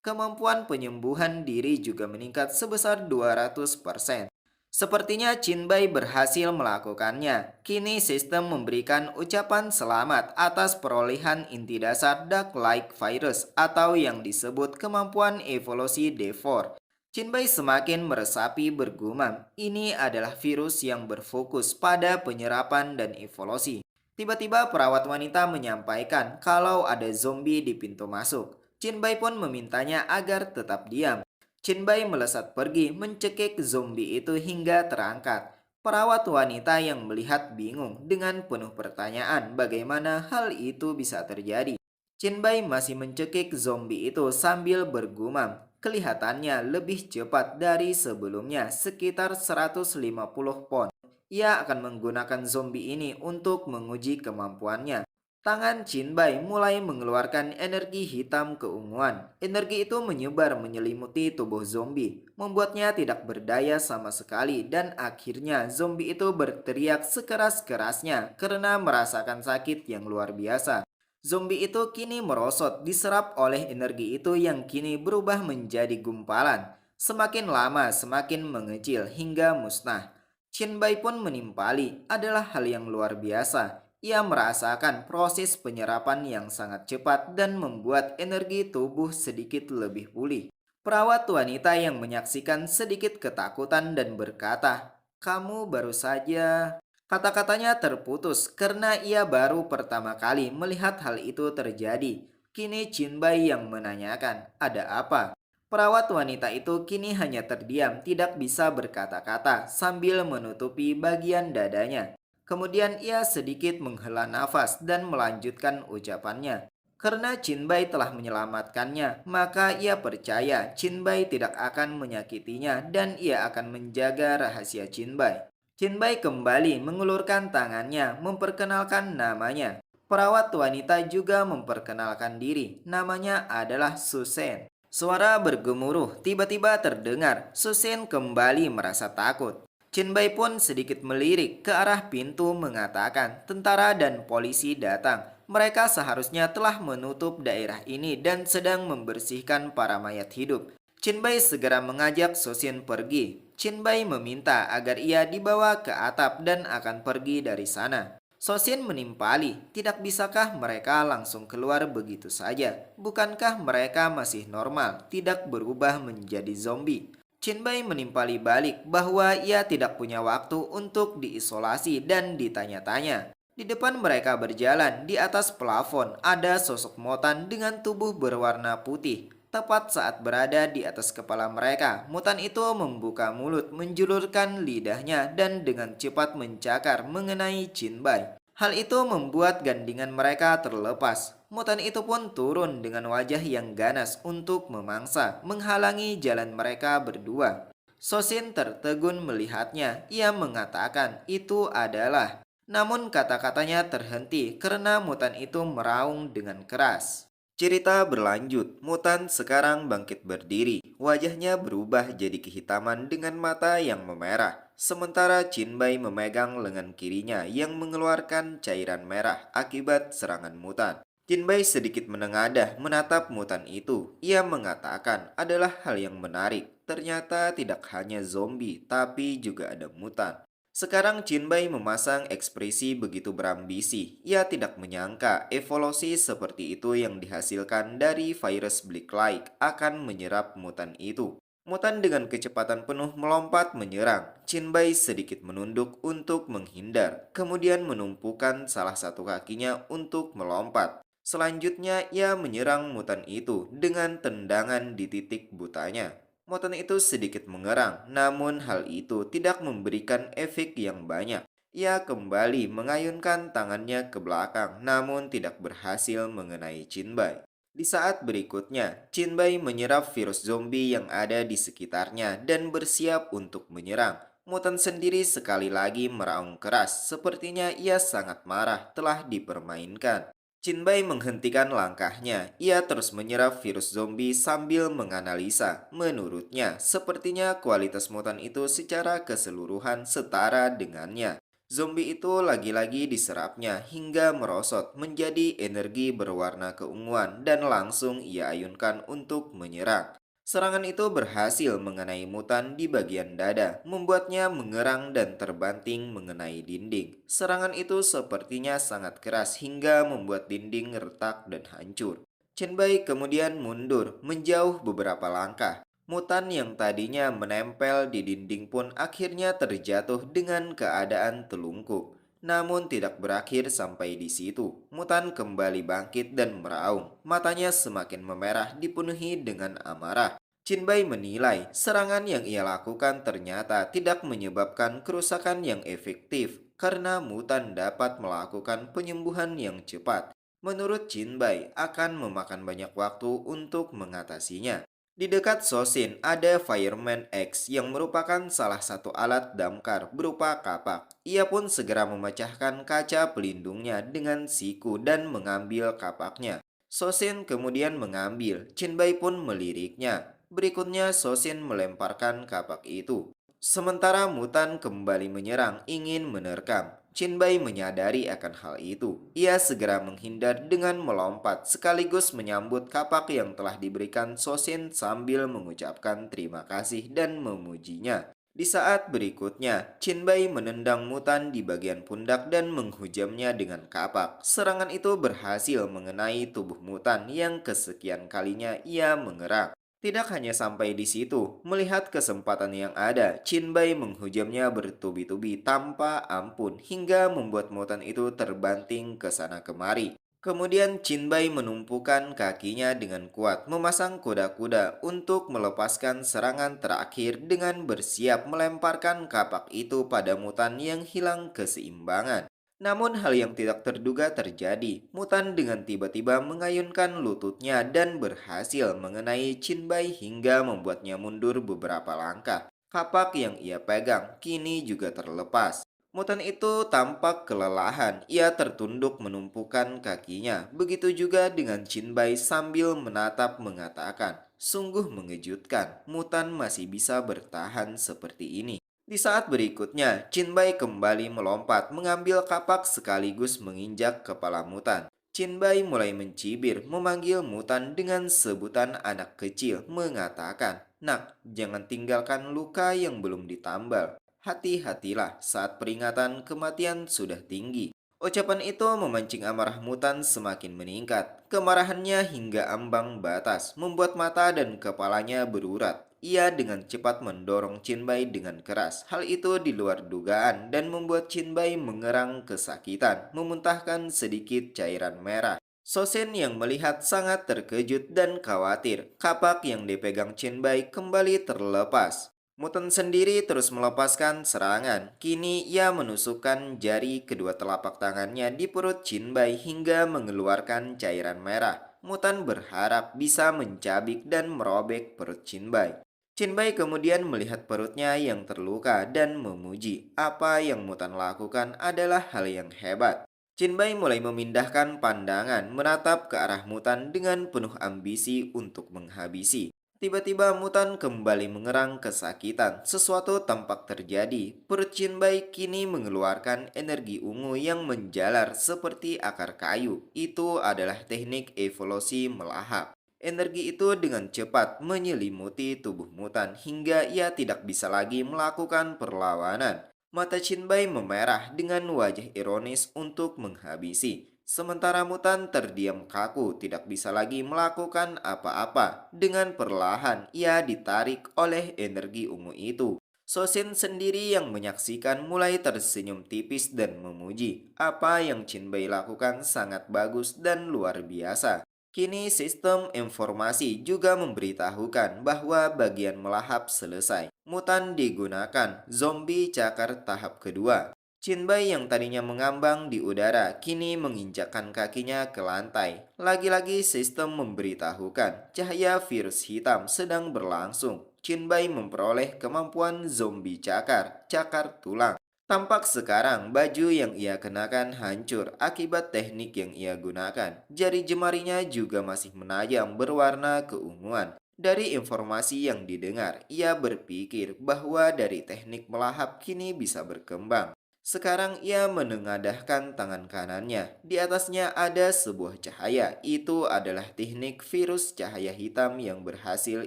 Kemampuan penyembuhan diri juga meningkat sebesar 200%. Sepertinya Chinbai berhasil melakukannya. Kini sistem memberikan ucapan selamat atas perolehan inti dasar Dark Like Virus atau yang disebut kemampuan evolusi D4. Chinbai semakin meresapi bergumam. Ini adalah virus yang berfokus pada penyerapan dan evolusi. Tiba-tiba perawat wanita menyampaikan kalau ada zombie di pintu masuk. Chinbai pun memintanya agar tetap diam. Chinbai melesat pergi mencekik zombie itu hingga terangkat. Perawat wanita yang melihat bingung dengan penuh pertanyaan bagaimana hal itu bisa terjadi. Chinbai masih mencekik zombie itu sambil bergumam. Kelihatannya lebih cepat dari sebelumnya, sekitar 150 pon. Ia akan menggunakan zombie ini untuk menguji kemampuannya. Tangan Chinbai mulai mengeluarkan energi hitam keunguan. Energi itu menyebar menyelimuti tubuh zombie, membuatnya tidak berdaya sama sekali dan akhirnya zombie itu berteriak sekeras-kerasnya karena merasakan sakit yang luar biasa. Zombie itu kini merosot, diserap oleh energi itu yang kini berubah menjadi gumpalan. Semakin lama semakin mengecil hingga musnah. Shinbai pun menimpali adalah hal yang luar biasa. Ia merasakan proses penyerapan yang sangat cepat dan membuat energi tubuh sedikit lebih pulih. Perawat wanita yang menyaksikan sedikit ketakutan dan berkata, "Kamu baru saja..." Kata-katanya terputus karena ia baru pertama kali melihat hal itu terjadi. Kini Chinbai yang menanyakan, "Ada apa?" Perawat wanita itu kini hanya terdiam, tidak bisa berkata-kata sambil menutupi bagian dadanya. Kemudian ia sedikit menghela nafas dan melanjutkan ucapannya. Karena Chinbai telah menyelamatkannya, maka ia percaya Chinbai tidak akan menyakitinya dan ia akan menjaga rahasia Chinbai. Chinbai kembali mengulurkan tangannya, memperkenalkan namanya. Perawat wanita juga memperkenalkan diri. Namanya adalah Susen. Suara bergemuruh tiba-tiba terdengar. Susen kembali merasa takut. Chinbai pun sedikit melirik ke arah pintu mengatakan tentara dan polisi datang. Mereka seharusnya telah menutup daerah ini dan sedang membersihkan para mayat hidup. Chinbai segera mengajak Sosin pergi. Chinbai meminta agar ia dibawa ke atap dan akan pergi dari sana. Sosin menimpali, tidak bisakah mereka langsung keluar begitu saja? Bukankah mereka masih normal, tidak berubah menjadi zombie? Chinbai menimpali balik bahwa ia tidak punya waktu untuk diisolasi dan ditanya-tanya. Di depan mereka berjalan, di atas plafon ada sosok mutan dengan tubuh berwarna putih. Tepat saat berada di atas kepala mereka, mutan itu membuka mulut, menjulurkan lidahnya dan dengan cepat mencakar mengenai Chinbai. Hal itu membuat gandingan mereka terlepas. Mutan itu pun turun dengan wajah yang ganas untuk memangsa, menghalangi jalan mereka berdua. Sosin tertegun melihatnya. Ia mengatakan itu adalah. Namun kata-katanya terhenti karena mutan itu meraung dengan keras. Cerita berlanjut, mutan sekarang bangkit berdiri. Wajahnya berubah jadi kehitaman dengan mata yang memerah. Sementara Chinbai memegang lengan kirinya yang mengeluarkan cairan merah akibat serangan mutan. Chinbai sedikit menengadah menatap mutan itu. Ia mengatakan adalah hal yang menarik. Ternyata tidak hanya zombie, tapi juga ada mutan. Sekarang Chinbai memasang ekspresi begitu berambisi. Ia tidak menyangka evolusi seperti itu yang dihasilkan dari virus Black Light akan menyerap mutan itu. Mutan dengan kecepatan penuh melompat menyerang. Chinbai sedikit menunduk untuk menghindar, kemudian menumpukan salah satu kakinya untuk melompat. Selanjutnya ia menyerang mutan itu dengan tendangan di titik butanya. Mutan itu sedikit mengerang, namun hal itu tidak memberikan efek yang banyak. Ia kembali mengayunkan tangannya ke belakang namun tidak berhasil mengenai Jinbai. Di saat berikutnya, Jinbai menyerap virus zombie yang ada di sekitarnya dan bersiap untuk menyerang. Mutan sendiri sekali lagi meraung keras, sepertinya ia sangat marah telah dipermainkan. Jinbai menghentikan langkahnya. Ia terus menyerap virus zombie sambil menganalisa. Menurutnya, sepertinya kualitas mutan itu secara keseluruhan setara dengannya. Zombie itu lagi-lagi diserapnya hingga merosot menjadi energi berwarna keunguan dan langsung ia ayunkan untuk menyerang. Serangan itu berhasil mengenai mutan di bagian dada, membuatnya mengerang dan terbanting mengenai dinding. Serangan itu sepertinya sangat keras hingga membuat dinding retak dan hancur. Chenbai kemudian mundur menjauh beberapa langkah. Mutan yang tadinya menempel di dinding pun akhirnya terjatuh dengan keadaan telungkup. Namun tidak berakhir sampai di situ. Mutan kembali bangkit dan meraung. Matanya semakin memerah dipenuhi dengan amarah. Jinbai menilai serangan yang ia lakukan ternyata tidak menyebabkan kerusakan yang efektif karena mutan dapat melakukan penyembuhan yang cepat. Menurut Jinbai, akan memakan banyak waktu untuk mengatasinya. Di dekat Sosin ada Fireman X yang merupakan salah satu alat damkar berupa kapak. Ia pun segera memecahkan kaca pelindungnya dengan siku dan mengambil kapaknya. Sosin kemudian mengambil, Jinbai pun meliriknya. Berikutnya Sosin melemparkan kapak itu. Sementara mutan kembali menyerang, ingin menerkam. Jinbai menyadari akan hal itu. Ia segera menghindar dengan melompat sekaligus menyambut kapak yang telah diberikan Sosin sambil mengucapkan terima kasih dan memujinya. Di saat berikutnya, Jinbai menendang mutan di bagian pundak dan menghujamnya dengan kapak. Serangan itu berhasil mengenai tubuh mutan yang kesekian kalinya ia mengerang. Tidak hanya sampai di situ, melihat kesempatan yang ada, Jinbai menghujamnya bertubi-tubi tanpa ampun hingga membuat mutan itu terbanting ke sana kemari. Kemudian Jinbai menumpukan kakinya dengan kuat, memasang kuda-kuda untuk melepaskan serangan terakhir dengan bersiap melemparkan kapak itu pada mutan yang hilang keseimbangan. Namun hal yang tidak terduga terjadi. Mutan dengan tiba-tiba mengayunkan lututnya dan berhasil mengenai Jinbai hingga membuatnya mundur beberapa langkah. Kapak yang ia pegang kini juga terlepas. Mutan itu tampak kelelahan. Ia tertunduk menumpukan kakinya. Begitu juga dengan Jinbai sambil menatap mengatakan, "Sungguh mengejutkan, mutan masih bisa bertahan seperti ini." Di saat berikutnya, Jinbai kembali melompat mengambil kapak sekaligus menginjak kepala mutan. Jinbai mulai mencibir, memanggil mutan dengan sebutan anak kecil, mengatakan, "Nak, jangan tinggalkan luka yang belum ditambal. Hati-hatilah saat peringatan kematian sudah tinggi." Ucapan itu memancing amarah mutan semakin meningkat. Kemarahannya hingga ambang batas, membuat mata dan kepalanya berurat. Ia dengan cepat mendorong Jinbai dengan keras. Hal itu di luar dugaan dan membuat Jinbai mengerang kesakitan, memuntahkan sedikit cairan merah. Sosen yang melihat sangat terkejut dan khawatir. Kapak yang dipegang Jinbai kembali terlepas. Muten sendiri terus melepaskan serangan. Kini ia menusukkan jari kedua telapak tangannya di perut Jinbai hingga mengeluarkan cairan merah. Mutan berharap bisa mencabik dan merobek perut Jinbai. Jinbai kemudian melihat perutnya yang terluka dan memuji. Apa yang Mutan lakukan adalah hal yang hebat. Jinbai mulai memindahkan pandangan menatap ke arah Mutan dengan penuh ambisi untuk menghabisi. Tiba-tiba Mutan kembali mengerang kesakitan. Sesuatu tampak terjadi. Perut Jinbai kini mengeluarkan energi ungu yang menjalar seperti akar kayu. Itu adalah teknik evolusi melahap. Energi itu dengan cepat menyelimuti tubuh Mutan hingga ia tidak bisa lagi melakukan perlawanan. Mata Jinbai memerah dengan wajah ironis untuk menghabisi. Sementara Mutan terdiam kaku, tidak bisa lagi melakukan apa-apa. Dengan perlahan, ia ditarik oleh energi ungu itu. Sosin sendiri yang menyaksikan mulai tersenyum tipis dan memuji. Apa yang Jinbai lakukan sangat bagus dan luar biasa. Kini sistem informasi juga memberitahukan bahwa bagian melahap selesai. Mutan digunakan, zombie cakar tahap kedua. Jinbai yang tadinya mengambang di udara kini menginjakkan kakinya ke lantai. Lagi-lagi sistem memberitahukan cahaya virus hitam sedang berlangsung. Jinbai memperoleh kemampuan zombie cakar, cakar tulang. Tampak sekarang baju yang ia kenakan hancur akibat teknik yang ia gunakan. Jari jemarinya juga masih menajam berwarna keunguan. Dari informasi yang didengar, ia berpikir bahwa dari teknik melahap kini bisa berkembang. Sekarang ia menengadahkan tangan kanannya. Di atasnya ada sebuah cahaya. Itu adalah teknik virus cahaya hitam yang berhasil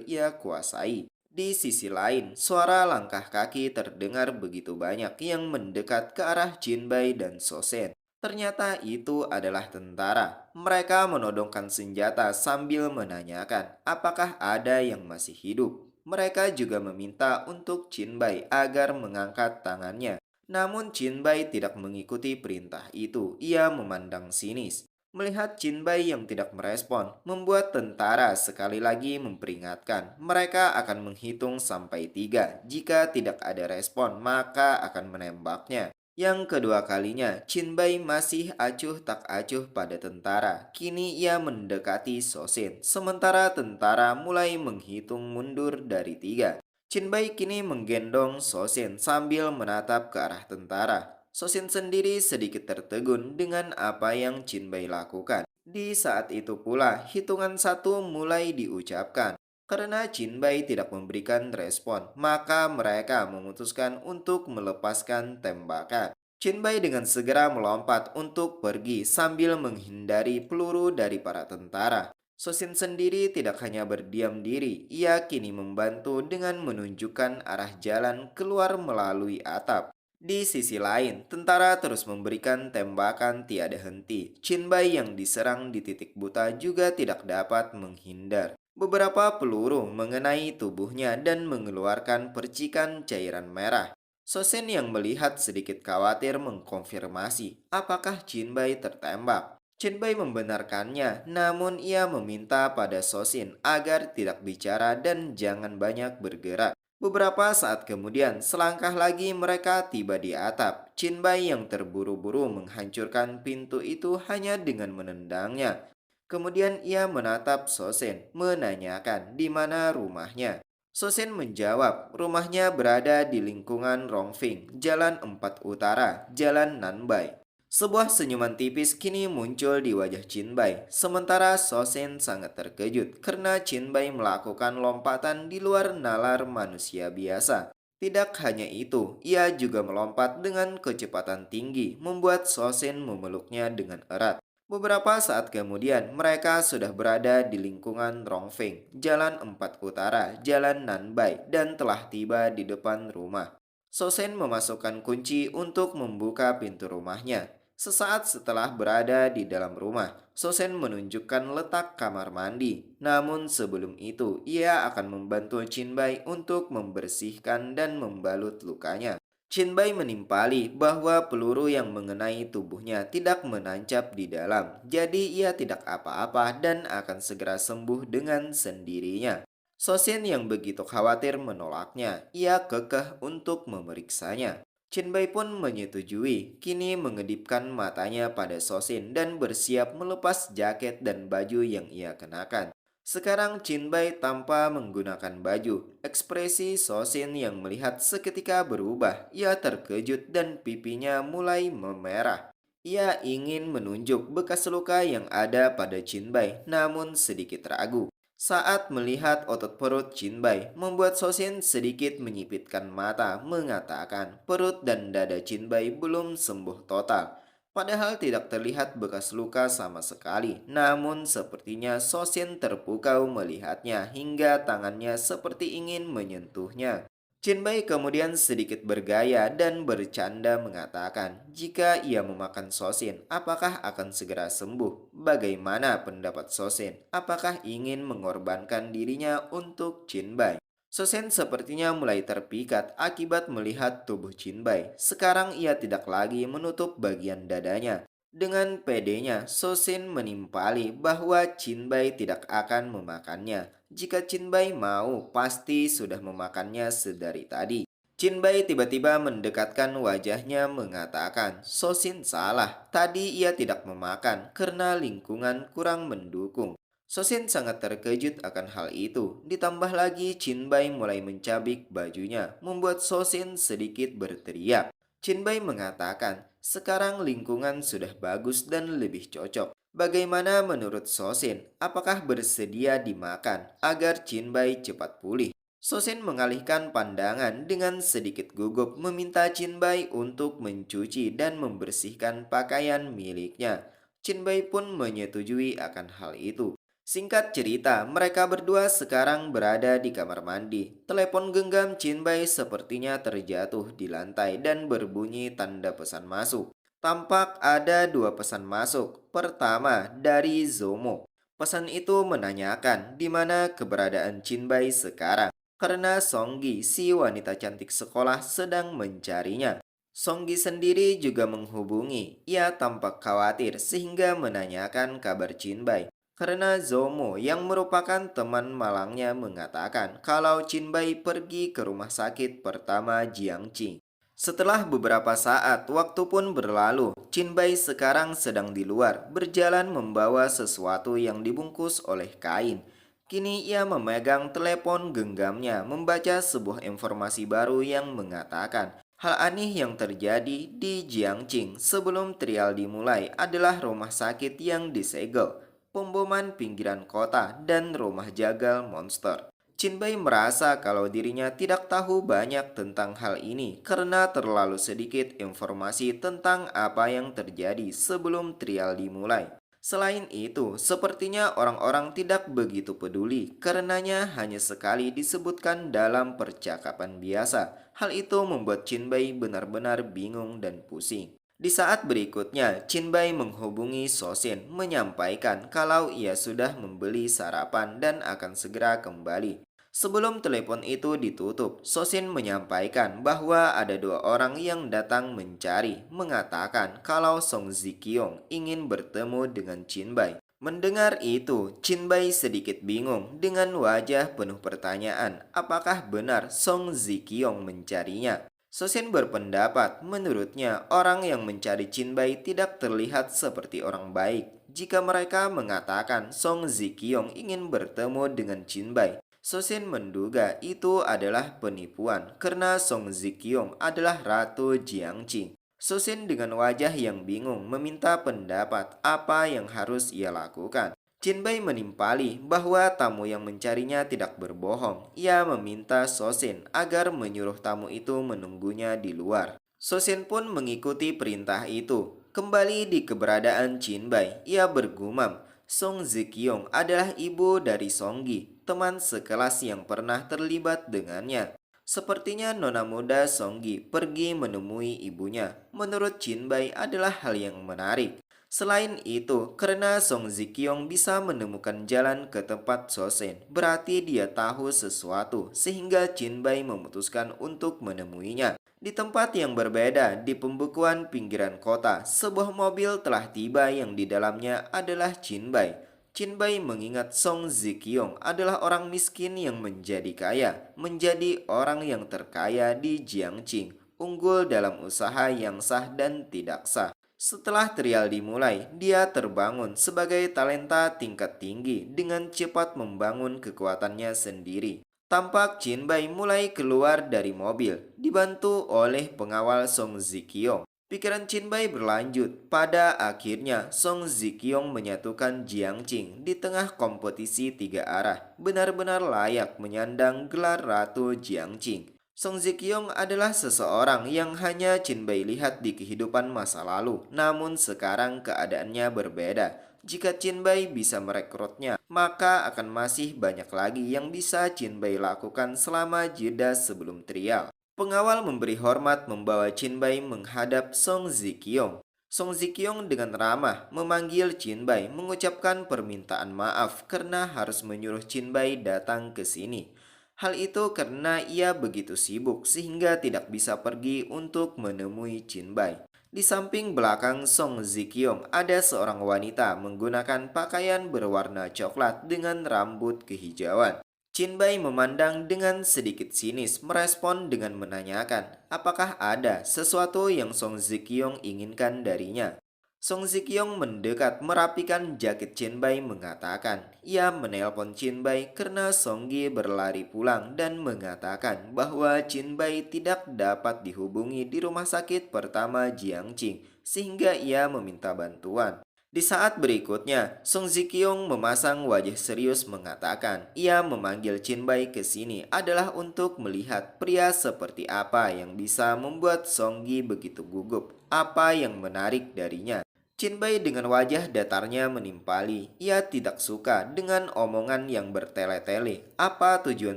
ia kuasai. Di sisi lain, suara langkah kaki terdengar begitu banyak yang mendekat ke arah Jinbai dan Sosen. Ternyata itu adalah tentara. Mereka menodongkan senjata sambil menanyakan apakah ada yang masih hidup. Mereka juga meminta untuk Jinbai agar mengangkat tangannya. Namun Jinbai tidak mengikuti perintah itu. Ia memandang sinis. Melihat Jinbai yang tidak merespon, membuat tentara sekali lagi memperingatkan mereka akan menghitung sampai 3. Jika tidak ada respon, maka akan menembaknya. Yang kedua kalinya, Jinbai masih acuh tak acuh pada tentara. Kini ia mendekati Sosin, sementara tentara mulai menghitung mundur dari 3. Jinbai kini menggendong Sosin sambil menatap ke arah tentara. Sosin sendiri sedikit tertegun dengan apa yang Jinbai lakukan. Di saat itu pula, hitungan 1 mulai diucapkan. Karena Jinbai tidak memberikan respon, maka mereka memutuskan untuk melepaskan tembakan. Jinbai dengan segera melompat untuk pergi sambil menghindari peluru dari para tentara. Sosin sendiri tidak hanya berdiam diri, ia kini membantu dengan menunjukkan arah jalan keluar melalui atap. Di sisi lain, tentara terus memberikan tembakan tiada henti. Jinbai yang diserang di titik buta juga tidak dapat menghindar. Beberapa peluru mengenai tubuhnya dan mengeluarkan percikan cairan merah. Sosin yang melihat sedikit khawatir mengkonfirmasi apakah Jinbai tertembak. Jinbai membenarkannya, namun ia meminta pada Sosin agar tidak bicara dan jangan banyak bergerak. Beberapa saat kemudian, selangkah lagi mereka tiba di atap. Jinbai yang terburu-buru menghancurkan pintu itu hanya dengan menendangnya. Kemudian ia menatap Sosin, menanyakan di mana rumahnya. Sosin menjawab, rumahnya berada di lingkungan Rongfing, Jalan 4 Utara, Jalan Nanbai. Sebuah senyuman tipis kini muncul di wajah Jinbai, sementara Sosin sangat terkejut karena Jinbai melakukan lompatan di luar nalar manusia biasa. Tidak hanya itu, ia juga melompat dengan kecepatan tinggi, membuat Sosin memeluknya dengan erat. Beberapa saat kemudian, mereka sudah berada di lingkungan Rongfeng, Jalan 4 Utara, Jalan Nanbai, dan telah tiba di depan rumah. Sosen memasukkan kunci untuk membuka pintu rumahnya. Sesaat setelah berada di dalam rumah, Sosen menunjukkan letak kamar mandi. Namun sebelum itu, ia akan membantu Jinbai untuk membersihkan dan membalut lukanya. Jinbai menimpali bahwa peluru yang mengenai tubuhnya tidak menancap di dalam, jadi ia tidak apa-apa dan akan segera sembuh dengan sendirinya. Sosin yang begitu khawatir menolaknya, ia kekeh untuk memeriksanya. Jinbai pun menyetujui, kini mengedipkan matanya pada Sosin dan bersiap melepas jaket dan baju yang ia kenakan. Sekarang Jinbai tanpa menggunakan baju. Ekspresi Sosin yang melihat seketika berubah. Ia terkejut dan pipinya mulai memerah. Ia ingin menunjuk bekas luka yang ada pada Jinbai, namun sedikit ragu. Saat melihat otot perut Jinbai, membuat Sosin sedikit menyipitkan mata, mengatakan perut dan dada Jinbai belum sembuh total. Padahal tidak terlihat bekas luka sama sekali, namun sepertinya Sosin terpukau melihatnya hingga tangannya seperti ingin menyentuhnya. Jinbai kemudian sedikit bergaya dan bercanda mengatakan, jika ia memakan Sosin, apakah akan segera sembuh? Bagaimana pendapat Sosin? Apakah ingin mengorbankan dirinya untuk Jinbai? Sosin sepertinya mulai terpikat akibat melihat tubuh Jinbai. Sekarang ia tidak lagi menutup bagian dadanya. Dengan pedenya, Sosin menimpali bahwa Jinbai tidak akan memakannya. Jika Jinbai mau, pasti sudah memakannya sedari tadi. Chin Bai tiba-tiba mendekatkan wajahnya mengatakan, Sosin salah, tadi ia tidak memakan karena lingkungan kurang mendukung. Sosin sangat terkejut akan hal itu, ditambah lagi Chin Bai mulai mencabik bajunya, membuat Sosin sedikit berteriak. Chin Bai mengatakan, sekarang lingkungan sudah bagus dan lebih cocok. Bagaimana menurut Sosin? Apakah bersedia dimakan agar Chin Bai cepat pulih? Sosin mengalihkan pandangan dengan sedikit gugup meminta Chin Bai untuk mencuci dan membersihkan pakaian miliknya. Chin Bai pun menyetujui akan hal itu. Singkat cerita, mereka berdua sekarang berada di kamar mandi. Telepon genggam Chin Bai sepertinya terjatuh di lantai dan berbunyi tanda pesan masuk. Tampak ada dua pesan masuk. Pertama, dari Zomo. Pesan itu menanyakan di mana keberadaan Chin Bai sekarang karena Songgi, si wanita cantik sekolah, sedang mencarinya. Songgi sendiri juga menghubungi. Ia tampak khawatir sehingga menanyakan kabar Chinbai. Karena Zomo yang merupakan teman malangnya mengatakan kalau Chinbai pergi ke rumah sakit pertama Jiangqing. Setelah beberapa saat, waktu pun berlalu. Chinbai sekarang sedang di luar, berjalan membawa sesuatu yang dibungkus oleh kain. Kini ia memegang telepon genggamnya membaca sebuah informasi baru yang mengatakan hal aneh yang terjadi di Jiangqing sebelum trial dimulai adalah rumah sakit yang disegel, pemboman pinggiran kota, dan rumah jagal monster. Chinbai merasa kalau dirinya tidak tahu banyak tentang hal ini karena terlalu sedikit informasi tentang apa yang terjadi sebelum trial dimulai. Selain itu, sepertinya orang-orang tidak begitu peduli karenanya hanya sekali disebutkan dalam percakapan biasa. Hal itu membuat Chinbai benar-benar bingung dan pusing. Di saat berikutnya, Chinbai menghubungi Sosin menyampaikan kalau ia sudah membeli sarapan dan akan segera kembali. Sebelum telepon itu ditutup, Sosin menyampaikan bahwa ada dua orang yang datang mencari, mengatakan kalau Song Zikyong ingin bertemu dengan Chinbai. Mendengar itu, Chinbai sedikit bingung dengan wajah penuh pertanyaan, apakah benar Song Zikyong mencarinya? Sosin berpendapat, menurutnya orang yang mencari Chinbai tidak terlihat seperti orang baik. Jika mereka mengatakan Song Zikyong ingin bertemu dengan Chinbai, Sosin menduga itu adalah penipuan karena Song Zikyong adalah Ratu Jiangqing. Sosin dengan wajah yang bingung meminta pendapat apa yang harus ia lakukan. Jinbai menimpali bahwa tamu yang mencarinya tidak berbohong. Ia meminta Sosin agar menyuruh tamu itu menunggunya di luar. Sosin pun mengikuti perintah itu. Kembali di keberadaan Jinbai, ia bergumam, Song Zikyong adalah ibu dari Songgi, teman sekelas yang pernah terlibat dengannya. Sepertinya nona muda Songgi pergi menemui ibunya. Menurut Jinbai adalah hal yang menarik. Selain itu, karena Song Zikyong bisa menemukan jalan ke tempat Sosin, berarti dia tahu sesuatu sehingga Jinbai memutuskan untuk menemuinya. Di tempat yang berbeda, di pembukuan pinggiran kota, sebuah mobil telah tiba yang di dalamnya adalah Jinbai. Jinbai mengingat Song Zikyong adalah orang miskin yang menjadi kaya, menjadi orang yang terkaya di Jiangqing, unggul dalam usaha yang sah dan tidak sah. Setelah trial dimulai, dia terbangun sebagai talenta tingkat tinggi dengan cepat membangun kekuatannya sendiri. Tampak Jinbai mulai keluar dari mobil, dibantu oleh pengawal Song Zikyong. Pikiran Jinbai berlanjut. Pada akhirnya, Song Zikyong menyatukan Jiangqing di tengah kompetisi tiga arah. Benar-benar layak menyandang gelar Ratu Jiangqing. Song Zikyong adalah seseorang yang hanya Jinbai lihat di kehidupan masa lalu, namun sekarang keadaannya berbeda. Jika Jinbai bisa merekrutnya, maka akan masih banyak lagi yang bisa Jinbai lakukan selama jeda sebelum trial. Pengawal memberi hormat membawa Jinbai menghadap Song Zikyong. Song Zikyong dengan ramah memanggil Jinbai mengucapkan permintaan maaf karena harus menyuruh Jinbai datang ke sini. Hal itu karena ia begitu sibuk sehingga tidak bisa pergi untuk menemui Jinbai. Di samping belakang Song Zikyong ada seorang wanita menggunakan pakaian berwarna coklat dengan rambut kehijauan. Chin Bai memandang dengan sedikit sinis, merespon dengan menanyakan, apakah ada sesuatu yang Song Zikyong inginkan darinya. Song Zikyong mendekat merapikan jaket Chin Bai mengatakan, ia menelpon Chin Bai karena Song Gi berlari pulang dan mengatakan bahwa Chin Bai tidak dapat dihubungi di rumah sakit pertama Jiangqing sehingga ia meminta bantuan. Di saat berikutnya, Song Zikyong memasang wajah serius mengatakan ia memanggil Chin Bai ke sini adalah untuk melihat pria seperti apa yang bisa membuat Song Gi begitu gugup. Apa yang menarik darinya? Chin Bai dengan wajah datarnya menimpali. Ia tidak suka dengan omongan yang bertele-tele. Apa tujuan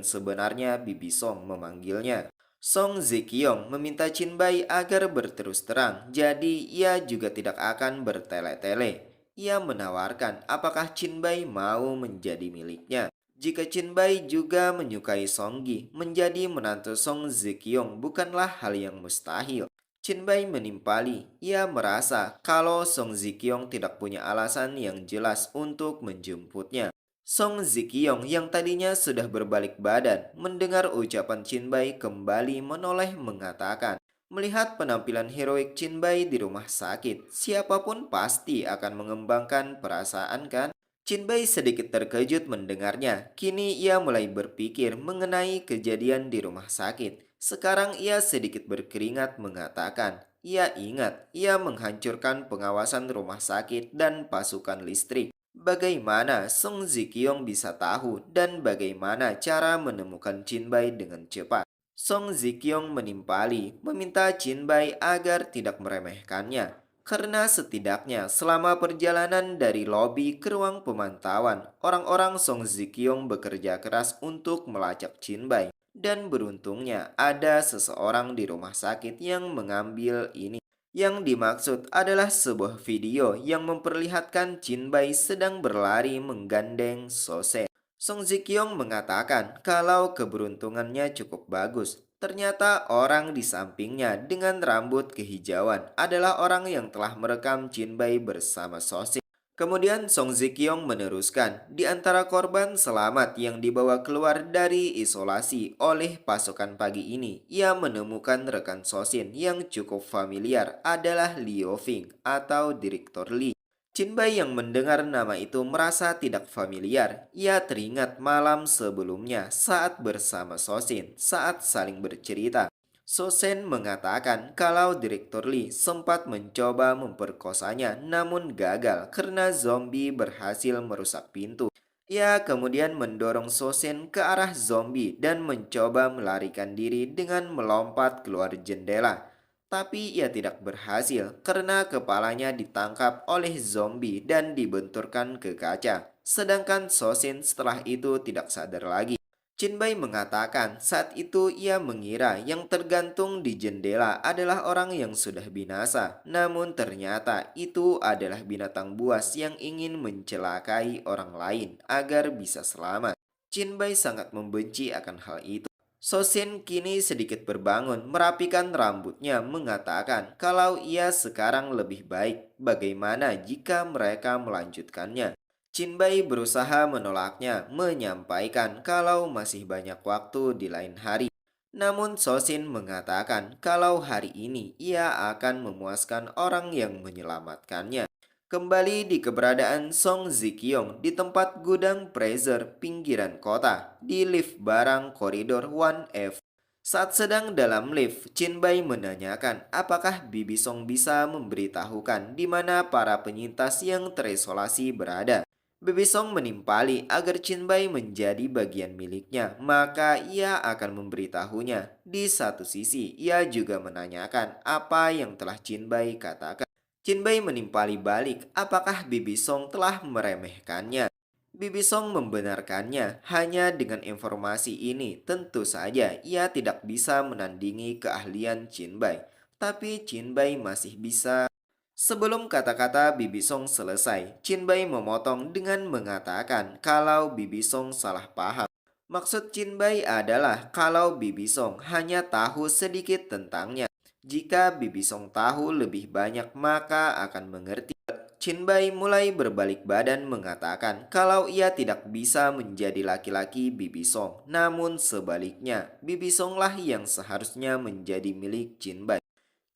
sebenarnya Bibi Song memanggilnya? Song Zikyong meminta Chin Bai agar berterus terang, jadi ia juga tidak akan bertele-tele. Ia menawarkan apakah Chin-Bai mau menjadi miliknya. Jika Chin-Bai juga menyukai Song-gi, menjadi menantu Song Zikyong bukanlah hal yang mustahil. Chin-Bai menimpali, ia merasa kalau Song Zikyong tidak punya alasan yang jelas untuk menjemputnya. Song Zikyong yang tadinya sudah berbalik badan, mendengar ucapan Chin-Bai kembali menoleh mengatakan, melihat penampilan heroik Chin-Bai di rumah sakit, siapapun pasti akan mengembangkan perasaan kan? Chin-Bai sedikit terkejut mendengarnya. Kini ia mulai berpikir mengenai kejadian di rumah sakit. Sekarang ia sedikit berkeringat mengatakan, ia ingat ia menghancurkan pengawasan rumah sakit dan pasukan listrik. Bagaimana Song Zikyong bisa tahu dan bagaimana cara menemukan Chin-Bai dengan cepat? Song Zikyong menimpali, meminta Chin-Bai agar tidak meremehkannya. Karena setidaknya selama perjalanan dari lobi ke ruang pemantauan, orang-orang Song Zikyong bekerja keras untuk melacak Chin-Bai. Dan beruntungnya ada seseorang di rumah sakit yang mengambil ini. Yang dimaksud adalah sebuah video yang memperlihatkan Chin-Bai sedang berlari menggandeng Sosen. Song Zikyong mengatakan kalau keberuntungannya cukup bagus. Ternyata orang di sampingnya dengan rambut kehijauan adalah orang yang telah merekam Chin-Bai bersama Sosin. Kemudian Song Zikyong meneruskan, di antara korban selamat yang dibawa keluar dari isolasi oleh pasukan pagi ini, ia menemukan rekan Sosin yang cukup familiar adalah Liu Fing atau Direktur Li. Chin-Bai yang mendengar nama itu merasa tidak familiar. Ia teringat malam sebelumnya saat bersama Sosin saat saling bercerita. Sosen mengatakan kalau Direktur Lee sempat mencoba memperkosanya namun gagal karena zombie berhasil merusak pintu. Ia kemudian mendorong Sosen ke arah zombie dan mencoba melarikan diri dengan melompat keluar jendela. Tapi ia tidak berhasil karena kepalanya ditangkap oleh zombie dan dibenturkan ke kaca. Sedangkan Sosin setelah itu tidak sadar lagi. Chin-Bai mengatakan saat itu ia mengira yang tergantung di jendela adalah orang yang sudah binasa. Namun ternyata itu adalah binatang buas yang ingin mencelakai orang lain agar bisa selamat. Chin-Bai sangat membenci akan hal itu. Sosin kini sedikit berbangun, merapikan rambutnya, mengatakan kalau ia sekarang lebih baik. Bagaimana jika mereka melanjutkannya? Chin-Bai berusaha menolaknya, menyampaikan kalau masih banyak waktu di lain hari. Namun Sosin mengatakan kalau hari ini ia akan memuaskan orang yang menyelamatkannya. Kembali di keberadaan Song Zikyong di tempat gudang freezer pinggiran kota di lift barang koridor 1F. Saat sedang dalam lift, Chin-Bai menanyakan apakah Bibi Song bisa memberitahukan di mana para penyintas yang terisolasi berada. Bibi Song menimpali agar Chin-Bai menjadi bagian miliknya, maka ia akan memberitahunya. Di satu sisi, ia juga menanyakan apa yang telah Chin-Bai katakan. Chin-Bai menimpali balik, apakah Bibi Song telah meremehkannya? Bibi Song membenarkannya hanya dengan informasi ini. Tentu saja ia tidak bisa menandingi keahlian Chin-Bai. Tapi Chin-Bai masih bisa. Sebelum kata-kata Bibi Song selesai, Chin-Bai memotong dengan mengatakan kalau Bibi Song salah paham. Maksud Chin-Bai adalah kalau Bibi Song hanya tahu sedikit tentangnya. Jika Bibi Song tahu lebih banyak maka akan mengerti. Chinbai mulai berbalik badan mengatakan kalau ia tidak bisa menjadi laki-laki Bibi Song. Namun sebaliknya, Bibi Song lah yang seharusnya menjadi milik Chinbai.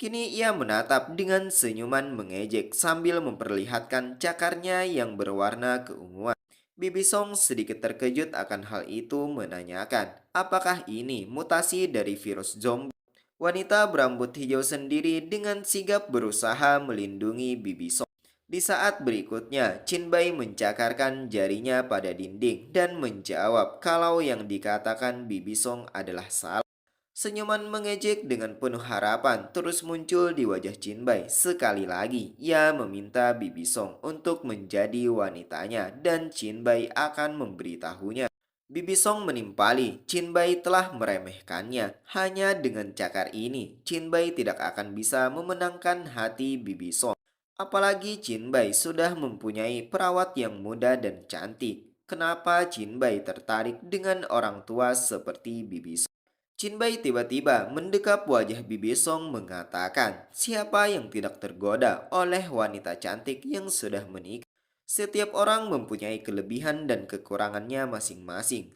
Kini ia menatap dengan senyuman mengejek sambil memperlihatkan cakarnya yang berwarna keunguan. Bibi Song sedikit terkejut akan hal itu menanyakan, apakah ini mutasi dari virus zombie? Wanita berambut hijau sendiri dengan sigap berusaha melindungi Bibi Song. Di saat berikutnya, Chinbai mencakarkan jarinya pada dinding dan menjawab kalau yang dikatakan Bibi Song adalah salah. Senyuman mengejek dengan penuh harapan terus muncul di wajah Chinbai. Sekali lagi, ia meminta Bibi Song untuk menjadi wanitanya dan Chinbai akan memberitahunya. Bibi Song menimpali, Chinbai telah meremehkannya. Hanya dengan cakar ini, Chinbai tidak akan bisa memenangkan hati Bibi Song. Apalagi Chinbai sudah mempunyai perawat yang muda dan cantik. Kenapa Chinbai tertarik dengan orang tua seperti Bibi Song? Chinbai tiba-tiba mendekap wajah Bibi Song mengatakan, siapa yang tidak tergoda oleh wanita cantik yang sudah menikah? Setiap orang mempunyai kelebihan dan kekurangannya masing-masing.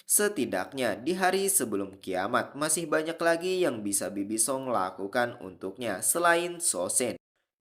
Setidaknya di hari sebelum kiamat masih banyak lagi yang bisa Bibi Song lakukan untuknya selain Sosen.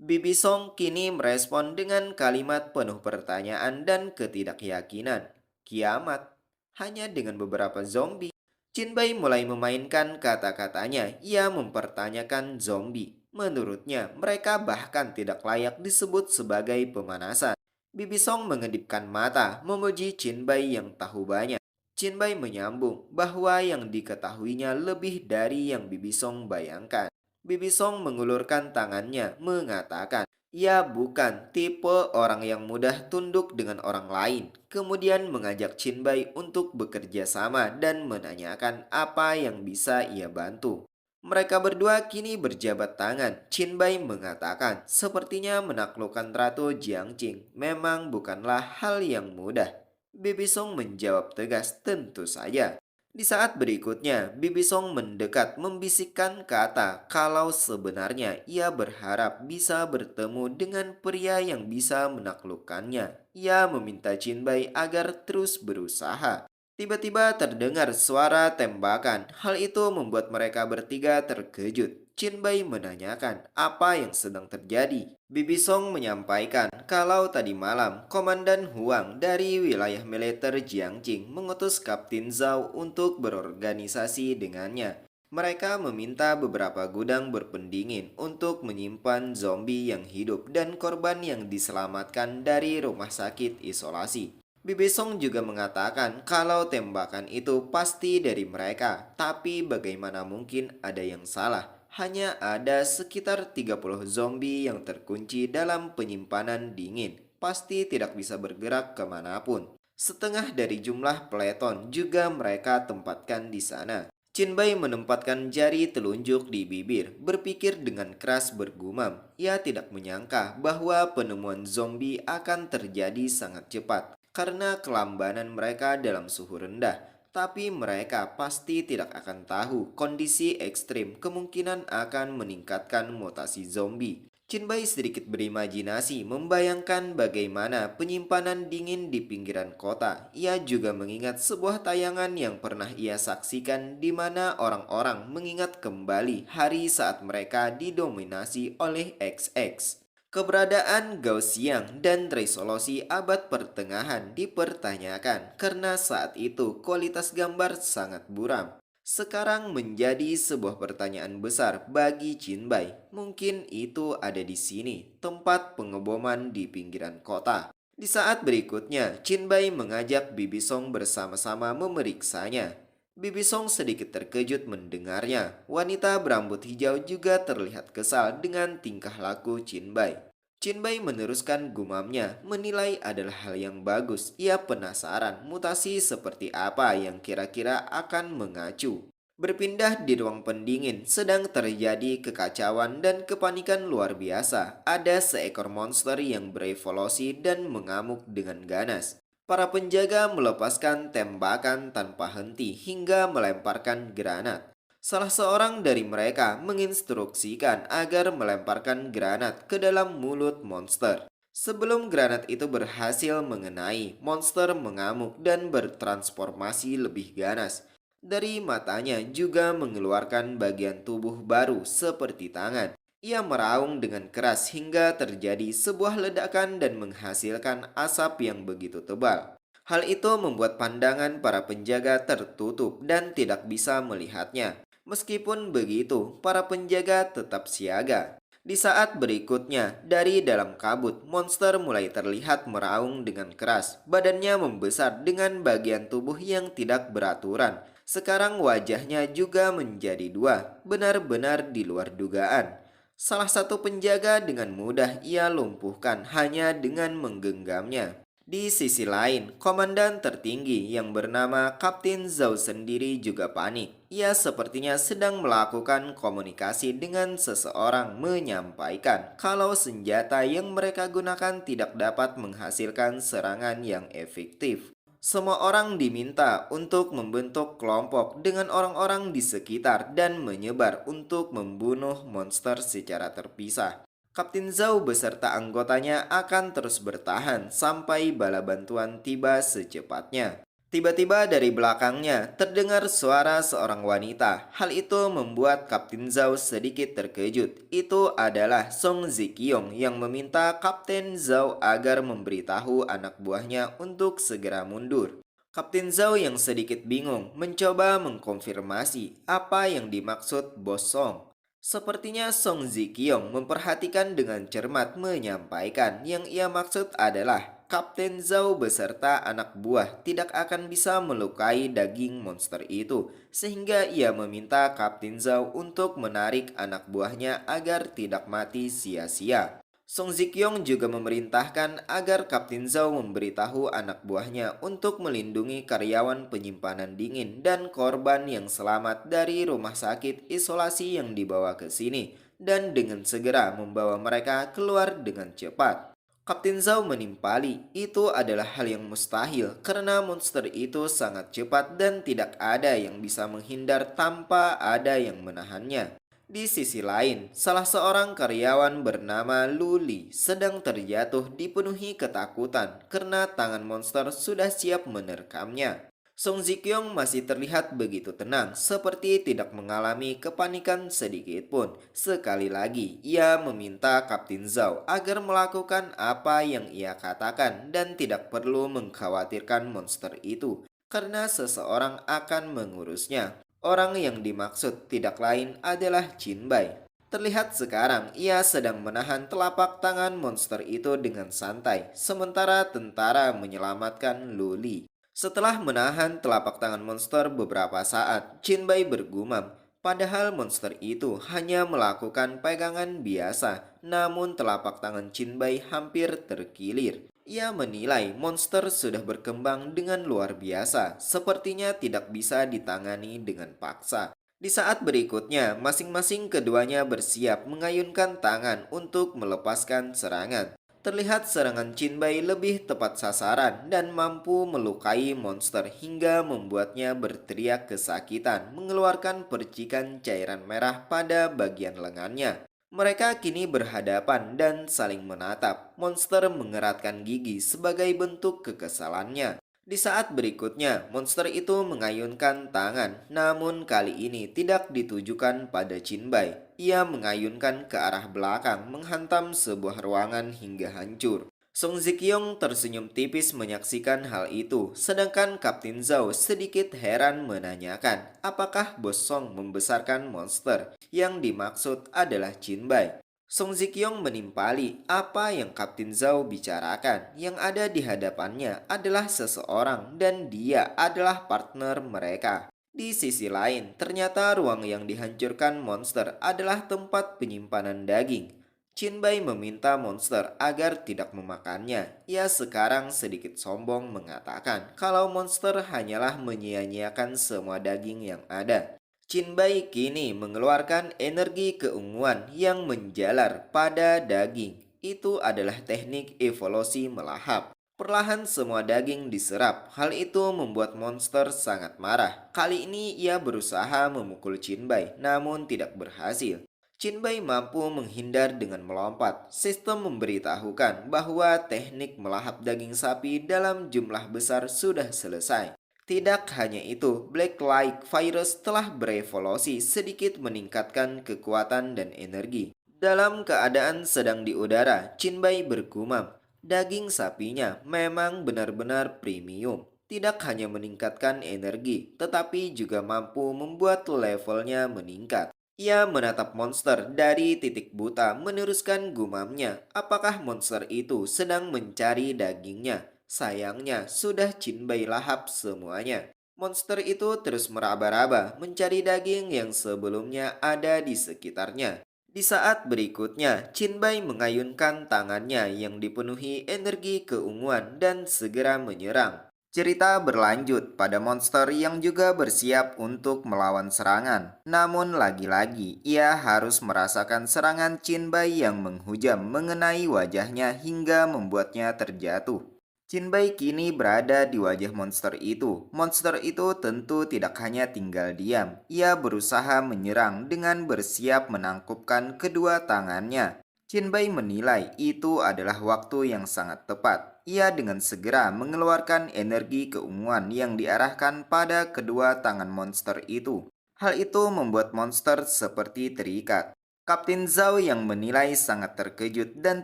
Bibi Song kini merespon dengan kalimat penuh pertanyaan dan ketidakyakinan. Kiamat? Hanya dengan beberapa zombie? Chinbai mulai memainkan kata-katanya. Ia mempertanyakan zombie. Menurutnya, mereka bahkan tidak layak disebut sebagai pemanasan. Bibi Song mengedipkan mata, memuji Chinbai yang tahu banyak. Chinbai menyambung bahwa yang diketahuinya lebih dari yang Bibi Song bayangkan. Bibi Song mengulurkan tangannya, mengatakan, ia bukan tipe orang yang mudah tunduk dengan orang lain. Kemudian mengajak Chinbai untuk bekerja sama dan menanyakan apa yang bisa ia bantu. Mereka berdua kini berjabat tangan. Chinbai mengatakan, sepertinya menaklukkan Ratu Jiangqing memang bukanlah hal yang mudah. Bibi Song menjawab tegas, tentu saja. Di saat berikutnya, Bibi Song mendekat membisikkan kata kalau sebenarnya ia berharap bisa bertemu dengan pria yang bisa menaklukkannya. Ia meminta Chinbai agar terus berusaha. Tiba-tiba terdengar suara tembakan. Hal itu membuat mereka bertiga terkejut. Chinbai menanyakan apa yang sedang terjadi. Bibi Song menyampaikan kalau tadi malam Komandan Huang dari wilayah militer Jiangqing mengutus Kapten Zhao untuk berorganisasi dengannya. Mereka meminta beberapa gudang berpendingin untuk menyimpan zombie yang hidup dan korban yang diselamatkan dari rumah sakit isolasi. Bibi Song juga mengatakan kalau tembakan itu pasti dari mereka, tapi bagaimana mungkin ada yang salah? Hanya ada sekitar 30 zombie yang terkunci dalam penyimpanan dingin. Pasti tidak bisa bergerak kemanapun. Setengah dari jumlah peleton juga mereka tempatkan di sana. Chinbai menempatkan jari telunjuk di bibir, berpikir dengan keras bergumam. Ia tidak menyangka bahwa penemuan zombie akan terjadi sangat cepat karena kelambanan mereka dalam suhu rendah. Tapi mereka pasti tidak akan tahu kondisi ekstrim kemungkinan akan meningkatkan mutasi zombie. Chinbai sedikit berimajinasi membayangkan bagaimana penyimpanan dingin di pinggiran kota. Ia juga mengingat sebuah tayangan yang pernah ia saksikan di mana orang-orang mengingat kembali hari saat mereka didominasi oleh XX. Keberadaan Gaussian dan resolusi abad pertengahan dipertanyakan karena saat itu kualitas gambar sangat buram. Sekarang menjadi sebuah pertanyaan besar bagi Chinbai. Mungkin itu ada di sini, tempat pengeboman di pinggiran kota. Di saat berikutnya, Chinbai mengajak Bibi Song bersama-sama memeriksanya. Bibi Song sedikit terkejut mendengarnya. Wanita berambut hijau juga terlihat kesal dengan tingkah laku Chinbai. Chinbai meneruskan gumamnya, menilai adalah hal yang bagus. Ia penasaran mutasi seperti apa yang kira-kira akan mengacu. Berpindah di ruang pendingin, sedang terjadi kekacauan dan kepanikan luar biasa. Ada seekor monster yang berevolusi dan mengamuk dengan ganas. Para penjaga melepaskan tembakan tanpa henti hingga melemparkan granat. Salah seorang dari mereka menginstruksikan agar melemparkan granat ke dalam mulut monster. Sebelum granat itu berhasil mengenai, monster mengamuk dan bertransformasi lebih ganas. Dari matanya juga mengeluarkan bagian tubuh baru seperti tangan. Ia meraung dengan keras hingga terjadi sebuah ledakan dan menghasilkan asap yang begitu tebal. Hal itu membuat pandangan para penjaga tertutup dan tidak bisa melihatnya. Meskipun begitu, para penjaga tetap siaga. Di saat berikutnya, dari dalam kabut, monster mulai terlihat meraung dengan keras. Badannya membesar dengan bagian tubuh yang tidak beraturan. Sekarang wajahnya juga menjadi dua, benar-benar di luar dugaan. Salah satu penjaga dengan mudah ia lumpuhkan hanya dengan menggenggamnya. Di sisi lain, komandan tertinggi yang bernama Kapten Zhao sendiri juga panik. Ia sepertinya sedang melakukan komunikasi dengan seseorang menyampaikan kalau senjata yang mereka gunakan tidak dapat menghasilkan serangan yang efektif. Semua orang diminta untuk membentuk kelompok dengan orang-orang di sekitar dan menyebar untuk membunuh monster secara terpisah. Kapten Zhao beserta anggotanya akan terus bertahan sampai bala bantuan tiba secepatnya. Tiba-tiba dari belakangnya terdengar suara seorang wanita. Hal itu membuat Kapten Zhao sedikit terkejut. Itu adalah Song Ziqiong yang meminta Kapten Zhao agar memberitahu anak buahnya untuk segera mundur. Kapten Zhao yang sedikit bingung mencoba mengkonfirmasi apa yang dimaksud Bos Song. Sepertinya Song Ziqiong memperhatikan dengan cermat menyampaikan yang ia maksud adalah Kapten Zhao beserta anak buah tidak akan bisa melukai daging monster itu, sehingga ia meminta Kapten Zhao untuk menarik anak buahnya agar tidak mati sia-sia. Song Ziqiong juga memerintahkan agar Kapten Zhao memberitahu anak buahnya untuk melindungi karyawan penyimpanan dingin dan korban yang selamat dari rumah sakit isolasi yang dibawa ke sini dan dengan segera membawa mereka keluar dengan cepat. Kapten Zhao menimpali, itu adalah hal yang mustahil karena monster itu sangat cepat dan tidak ada yang bisa menghindar tanpa ada yang menahannya. Di sisi lain, salah seorang karyawan bernama Luli sedang terjatuh dipenuhi ketakutan karena tangan monster sudah siap menerkamnya. Song Ziqiong masih terlihat begitu tenang, seperti tidak mengalami kepanikan sedikit pun. Sekali lagi, ia meminta Kapten Zhao agar melakukan apa yang ia katakan dan tidak perlu mengkhawatirkan monster itu, karena seseorang akan mengurusnya. Orang yang dimaksud tidak lain adalah Jin Bai. Terlihat sekarang ia sedang menahan telapak tangan monster itu dengan santai, sementara tentara menyelamatkan Luli. Setelah menahan telapak tangan monster beberapa saat, Jin Bai bergumam, padahal monster itu hanya melakukan pegangan biasa, namun telapak tangan Jin Bai hampir terkilir. Ia menilai monster sudah berkembang dengan luar biasa, sepertinya tidak bisa ditangani dengan paksa. Di saat berikutnya, masing-masing keduanya bersiap mengayunkan tangan untuk melepaskan serangan. Terlihat serangan Jinbei lebih tepat sasaran dan mampu melukai monster hingga membuatnya berteriak kesakitan, mengeluarkan percikan cairan merah pada bagian lengannya. Mereka kini berhadapan dan saling menatap. Monster mengeratkan gigi sebagai bentuk kekesalannya. Di saat berikutnya, monster itu mengayunkan tangan, namun kali ini tidak ditujukan pada Jinbai. Ia mengayunkan ke arah belakang, menghantam sebuah ruangan hingga hancur. Song Ziqiong tersenyum tipis menyaksikan hal itu, sedangkan Kapten Zhao sedikit heran menanyakan, apakah Bos Song membesarkan monster? Yang dimaksud adalah Jinbai. Song Ziqiong menimpali apa yang Kapten Zhao bicarakan. Yang ada di hadapannya adalah seseorang dan dia adalah partner mereka. Di sisi lain, ternyata ruang yang dihancurkan monster adalah tempat penyimpanan daging. Jinbai meminta monster agar tidak memakannya. Ia sekarang sedikit sombong mengatakan kalau monster hanyalah menyia-nyiakan semua daging yang ada. Jinbai kini mengeluarkan energi keunguan yang menjalar pada daging. Itu adalah teknik evolusi melahap. Perlahan semua daging diserap. Hal itu membuat monster sangat marah. Kali ini ia berusaha memukul Jinbai, namun tidak berhasil. Jinbei mampu menghindar dengan melompat. Sistem memberitahukan bahwa teknik melahap daging sapi dalam jumlah besar sudah selesai. Tidak hanya itu, Black Light Virus telah berevolusi sedikit meningkatkan kekuatan dan energi. Dalam keadaan sedang di udara, Jinbei bergumam, daging sapinya memang benar-benar premium. Tidak hanya meningkatkan energi, tetapi juga mampu membuat levelnya meningkat. Ia menatap monster dari titik buta, meneruskan gumamnya. Apakah monster itu sedang mencari dagingnya? Sayangnya, sudah Jinbei lahap semuanya. Monster itu terus meraba-raba, mencari daging yang sebelumnya ada di sekitarnya. Di saat berikutnya, Jinbei mengayunkan tangannya yang dipenuhi energi keunguan dan segera menyerang. Cerita berlanjut pada monster yang juga bersiap untuk melawan serangan. Namun lagi-lagi, ia harus merasakan serangan Jinbei yang menghujam mengenai wajahnya hingga membuatnya terjatuh. Jinbei kini berada di wajah monster itu. Monster itu tentu tidak hanya tinggal diam. Ia berusaha menyerang dengan bersiap menangkupkan kedua tangannya. Jinbei menilai itu adalah waktu yang sangat tepat. Ia dengan segera mengeluarkan energi keunguan yang diarahkan pada kedua tangan monster itu. Hal itu membuat monster seperti terikat. Kapten Zhao yang menilai sangat terkejut dan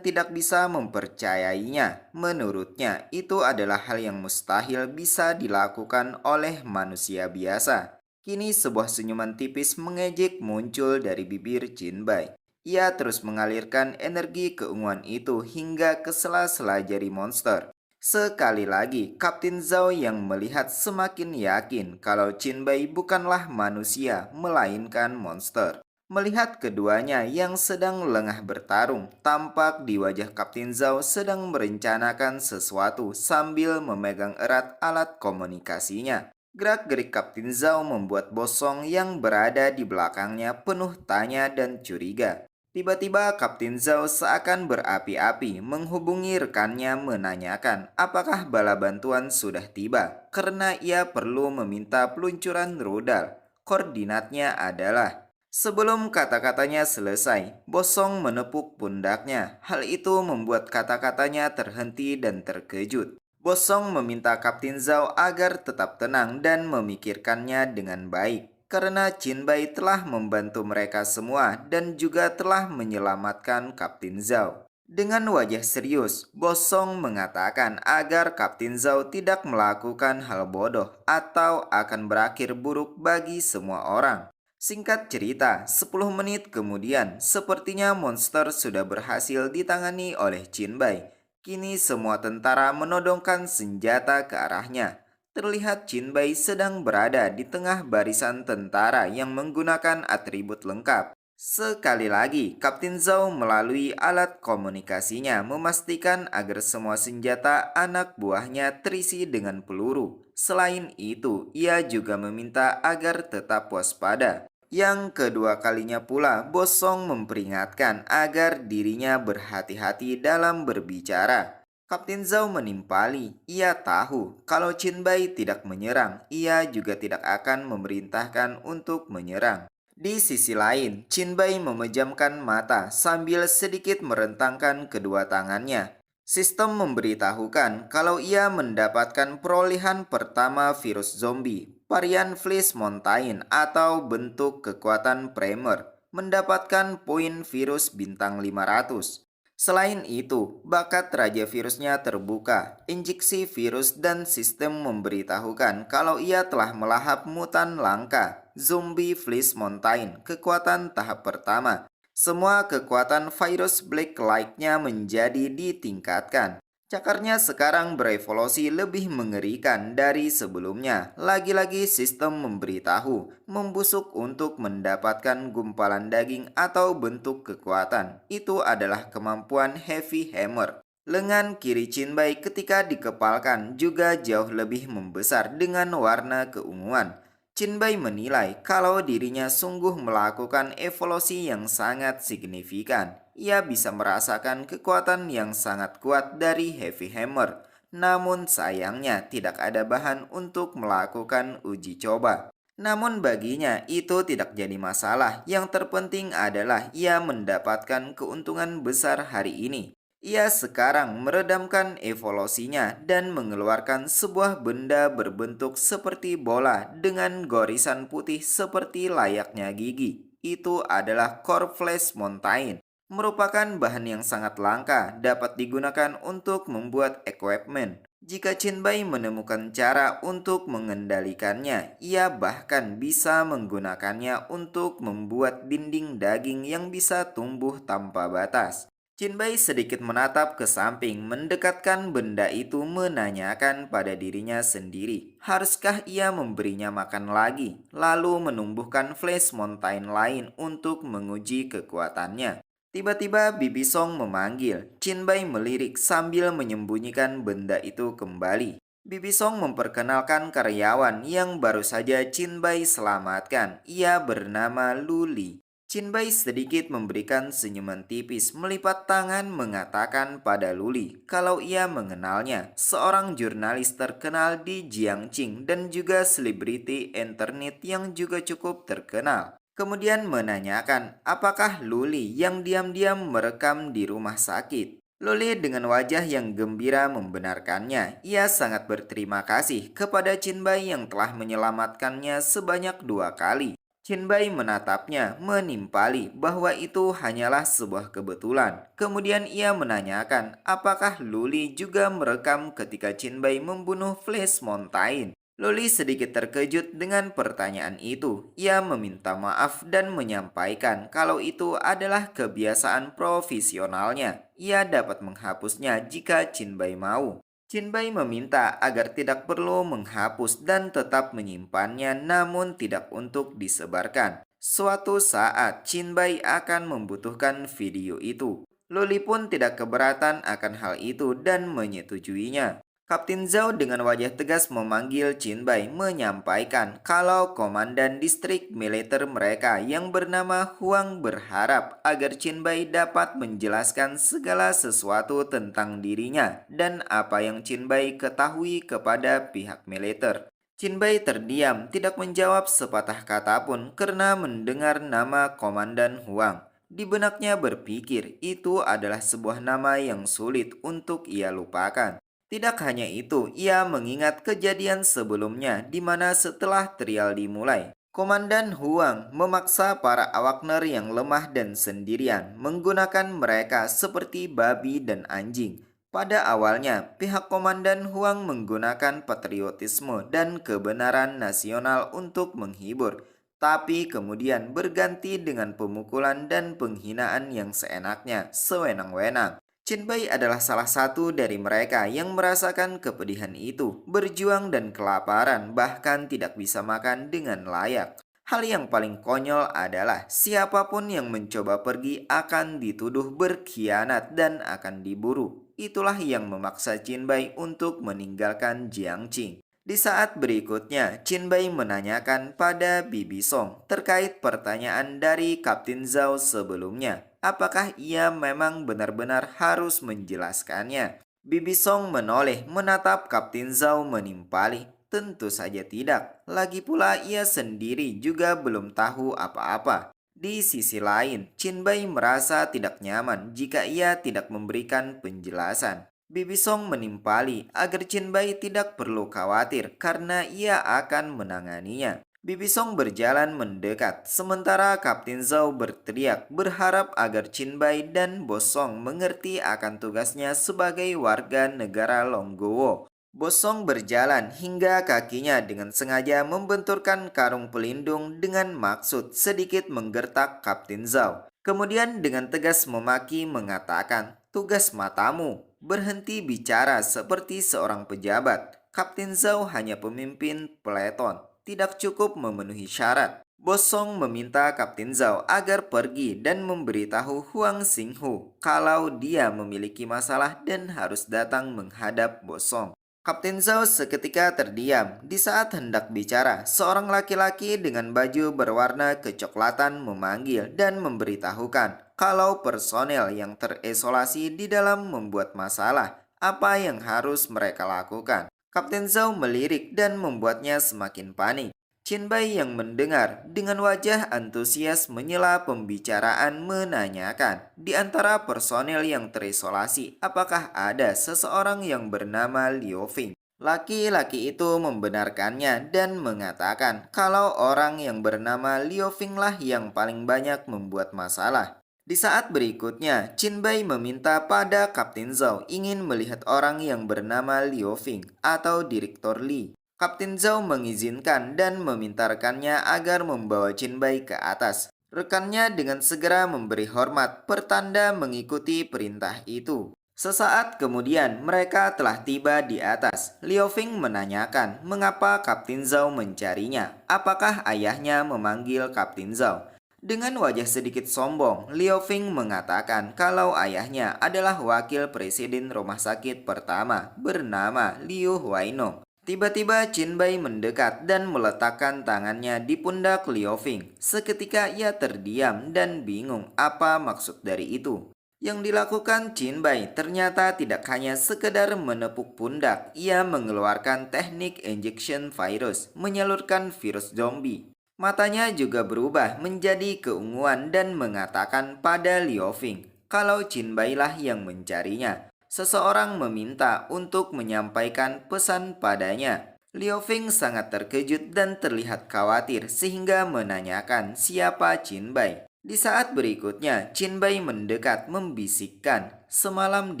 tidak bisa mempercayainya. Menurutnya, itu adalah hal yang mustahil bisa dilakukan oleh manusia biasa. Kini sebuah senyuman tipis mengejek muncul dari bibir Jinbei. Ia terus mengalirkan energi keunguan itu hingga ke sela-sela jari monster. Sekali lagi, Kapten Zhao yang melihat semakin yakin kalau Jinbei bukanlah manusia, melainkan monster. Melihat keduanya yang sedang lengah bertarung, tampak di wajah Kapten Zhao sedang merencanakan sesuatu sambil memegang erat alat komunikasinya. Gerak-gerik Kapten Zhao membuat Bosong yang berada di belakangnya penuh tanya dan curiga. Tiba-tiba Kapten Zhao seakan berapi-api menghubungi rekannya menanyakan apakah bala bantuan sudah tiba karena ia perlu meminta peluncuran rudal. Koordinatnya adalah. Sebelum kata-katanya selesai, Bosong menepuk pundaknya. Hal itu membuat kata-katanya terhenti dan terkejut. Bosong meminta Kapten Zhao agar tetap tenang dan memikirkannya dengan baik karena Jinbei telah membantu mereka semua dan juga telah menyelamatkan Kapten Zhao. Dengan wajah serius, Bosong mengatakan agar Kapten Zhao tidak melakukan hal bodoh atau akan berakhir buruk bagi semua orang. Singkat cerita, 10 menit kemudian, sepertinya monster sudah berhasil ditangani oleh Jinbei. Kini semua tentara menodongkan senjata ke arahnya. Terlihat Jinbei sedang berada di tengah barisan tentara yang menggunakan atribut lengkap. Sekali lagi, Kapten Zhao melalui alat komunikasinya memastikan agar semua senjata anak buahnya terisi dengan peluru. Selain itu, ia juga meminta agar tetap waspada. Yang kedua kalinya pula, Bosong memperingatkan agar dirinya berhati-hati dalam berbicara. Kapten Zhao menimpali, ia tahu kalau Jinbei tidak menyerang, ia juga tidak akan memerintahkan untuk menyerang. Di sisi lain, Jinbei memejamkan mata sambil sedikit merentangkan kedua tangannya. Sistem memberitahukan kalau ia mendapatkan perolehan pertama virus zombie, varian Fleece Mountain atau bentuk kekuatan Primer, mendapatkan poin virus bintang 500. Selain itu, bakat Raja Virusnya terbuka. Injeksi virus dan sistem memberitahukan kalau ia telah melahap mutan langka, Zombie Fleece Mountain, kekuatan tahap pertama. Semua kekuatan virus Black Light-nya menjadi ditingkatkan. Cakarnya sekarang berevolusi lebih mengerikan dari sebelumnya. Lagi-lagi sistem memberitahu, membusuk untuk mendapatkan gumpalan daging atau bentuk kekuatan. Itu adalah kemampuan Heavy Hammer. Lengan kiri Jinbei ketika dikepalkan juga jauh lebih membesar dengan warna keunguan. Jinbei menilai kalau dirinya sungguh melakukan evolusi yang sangat signifikan. Ia bisa merasakan kekuatan yang sangat kuat dari Heavy Hammer. Namun sayangnya tidak ada bahan untuk melakukan uji coba. Namun baginya itu tidak jadi masalah. Yang terpenting adalah ia mendapatkan keuntungan besar hari ini. Ia sekarang meredamkan evolusinya dan mengeluarkan sebuah benda berbentuk seperti bola dengan gorisan putih seperti layaknya gigi. Itu adalah Core Flash Mountain. Merupakan bahan yang sangat langka, dapat digunakan untuk membuat equipment. Jika Chinbai menemukan cara untuk mengendalikannya, ia bahkan bisa menggunakannya untuk membuat dinding daging yang bisa tumbuh tanpa batas. Chinbai sedikit menatap ke samping, mendekatkan benda itu menanyakan pada dirinya sendiri. Haruskah ia memberinya makan lagi, lalu menumbuhkan flash mountain lain untuk menguji kekuatannya? Tiba-tiba Bibi Song memanggil. Chinbai melirik sambil menyembunyikan benda itu kembali. Bibi Song memperkenalkan karyawan yang baru saja Chinbai selamatkan. Ia bernama Luli. Chinbai sedikit memberikan senyuman tipis, melipat tangan mengatakan pada Luli kalau ia mengenalnya, seorang jurnalis terkenal di Jiangqing dan juga selebriti internet yang juga cukup terkenal. Kemudian menanyakan apakah Luli yang diam-diam merekam di rumah sakit. Luli dengan wajah yang gembira membenarkannya. Ia sangat berterima kasih kepada Chinbai yang telah menyelamatkannya sebanyak 2 kali. Chinbai menatapnya, menimpali bahwa itu hanyalah sebuah kebetulan. Kemudian ia menanyakan apakah Luli juga merekam ketika Chinbai membunuh Flash Mountain. Loli sedikit terkejut dengan pertanyaan itu. Ia meminta maaf dan menyampaikan kalau itu adalah kebiasaan profesionalnya. Ia dapat menghapusnya jika Chinbai mau. Chinbai meminta agar tidak perlu menghapus dan tetap menyimpannya namun tidak untuk disebarkan. Suatu saat Chinbai akan membutuhkan video itu. Loli pun tidak keberatan akan hal itu dan menyetujuinya. Kapten Zhao dengan wajah tegas memanggil Chinbai menyampaikan kalau komandan distrik militer mereka yang bernama Huang berharap agar Chinbai dapat menjelaskan segala sesuatu tentang dirinya dan apa yang Chinbai ketahui kepada pihak militer. Chinbai terdiam, tidak menjawab sepatah kata pun karena mendengar nama Komandan Huang. Di benaknya berpikir itu adalah sebuah nama yang sulit untuk ia lupakan. Tidak hanya itu, ia mengingat kejadian sebelumnya di mana setelah trial dimulai, Komandan Huang memaksa para awakner yang lemah dan sendirian menggunakan mereka seperti babi dan anjing. Pada awalnya, pihak Komandan Huang menggunakan patriotisme dan kebenaran nasional untuk menghibur, tapi kemudian berganti dengan pemukulan dan penghinaan yang seenaknya, sewenang-wenang. Chinbai adalah salah satu dari mereka yang merasakan kepedihan itu, berjuang dan kelaparan, bahkan tidak bisa makan dengan layak. Hal yang paling konyol adalah siapapun yang mencoba pergi akan dituduh berkhianat dan akan diburu. Itulah yang memaksa Chinbai untuk meninggalkan Jiangqing. Di saat berikutnya, Chinbai menanyakan pada Bibi Song terkait pertanyaan dari Kapten Zhao sebelumnya. Apakah ia memang benar-benar harus menjelaskannya? Bibi Song menoleh menatap Kapten Zhao menimpali. Tentu saja tidak. Lagi pula ia sendiri juga belum tahu apa-apa. Di sisi lain, Chinbai merasa tidak nyaman jika ia tidak memberikan penjelasan. Bibi Song menimpali agar Chinbai tidak perlu khawatir karena ia akan menanganinya. Bibi Song berjalan mendekat, sementara Kapten Zhao berteriak berharap agar Chinbai dan Bos Song mengerti akan tugasnya sebagai warga negara Longgowo. Bos Song berjalan hingga kakinya dengan sengaja membenturkan karung pelindung dengan maksud sedikit menggertak Kapten Zhao. Kemudian dengan tegas memaki mengatakan, tugas matamu, berhenti bicara seperti seorang pejabat. Kapten Zhao hanya pemimpin peleton, tidak cukup memenuhi syarat. Bos Song meminta Kapten Zhao agar pergi dan memberitahu Huang Xinghu kalau dia memiliki masalah dan harus datang menghadap Bos Song. Kapten Zhao seketika terdiam. Di saat hendak bicara, seorang laki-laki dengan baju berwarna kecoklatan memanggil dan memberitahukan kalau personel yang terisolasi di dalam membuat masalah. Apa yang harus mereka lakukan? Kapten Zhao melirik dan membuatnya semakin panik. Bai yang mendengar dengan wajah antusias menyela pembicaraan menanyakan di antara personel yang terisolasi apakah ada seseorang yang bernama Liu Fing. Laki-laki itu membenarkannya dan mengatakan kalau orang yang bernama Liu Fing lah yang paling banyak membuat masalah. Di saat berikutnya, Bai meminta pada Kapten Zhao ingin melihat orang yang bernama Liu Fing atau Direktur Li. Kapten Zhao mengizinkan dan memintakannya agar membawa Bai ke atas. Rekannya dengan segera memberi hormat pertanda mengikuti perintah itu. Sesaat kemudian mereka telah tiba di atas. Liu Fing menanyakan mengapa Kapten Zhao mencarinya. Apakah ayahnya memanggil Kapten Zhao? Dengan wajah sedikit sombong, Liu Fing mengatakan kalau ayahnya adalah wakil presiden rumah sakit pertama bernama Liu Huainong. Tiba-tiba Bai mendekat dan meletakkan tangannya di pundak Liu Fing. Seketika ia terdiam dan bingung apa maksud dari itu. Yang dilakukan Bai ternyata tidak hanya sekedar menepuk pundak, ia mengeluarkan teknik injection virus, menyalurkan virus zombie. Matanya juga berubah menjadi keunguan dan mengatakan pada Liu Fing kalau Bai lah yang mencarinya. Seseorang meminta untuk menyampaikan pesan padanya. Liu Fing sangat terkejut dan terlihat khawatir sehingga menanyakan siapa Bai. Di saat berikutnya, Bai mendekat membisikkan, semalam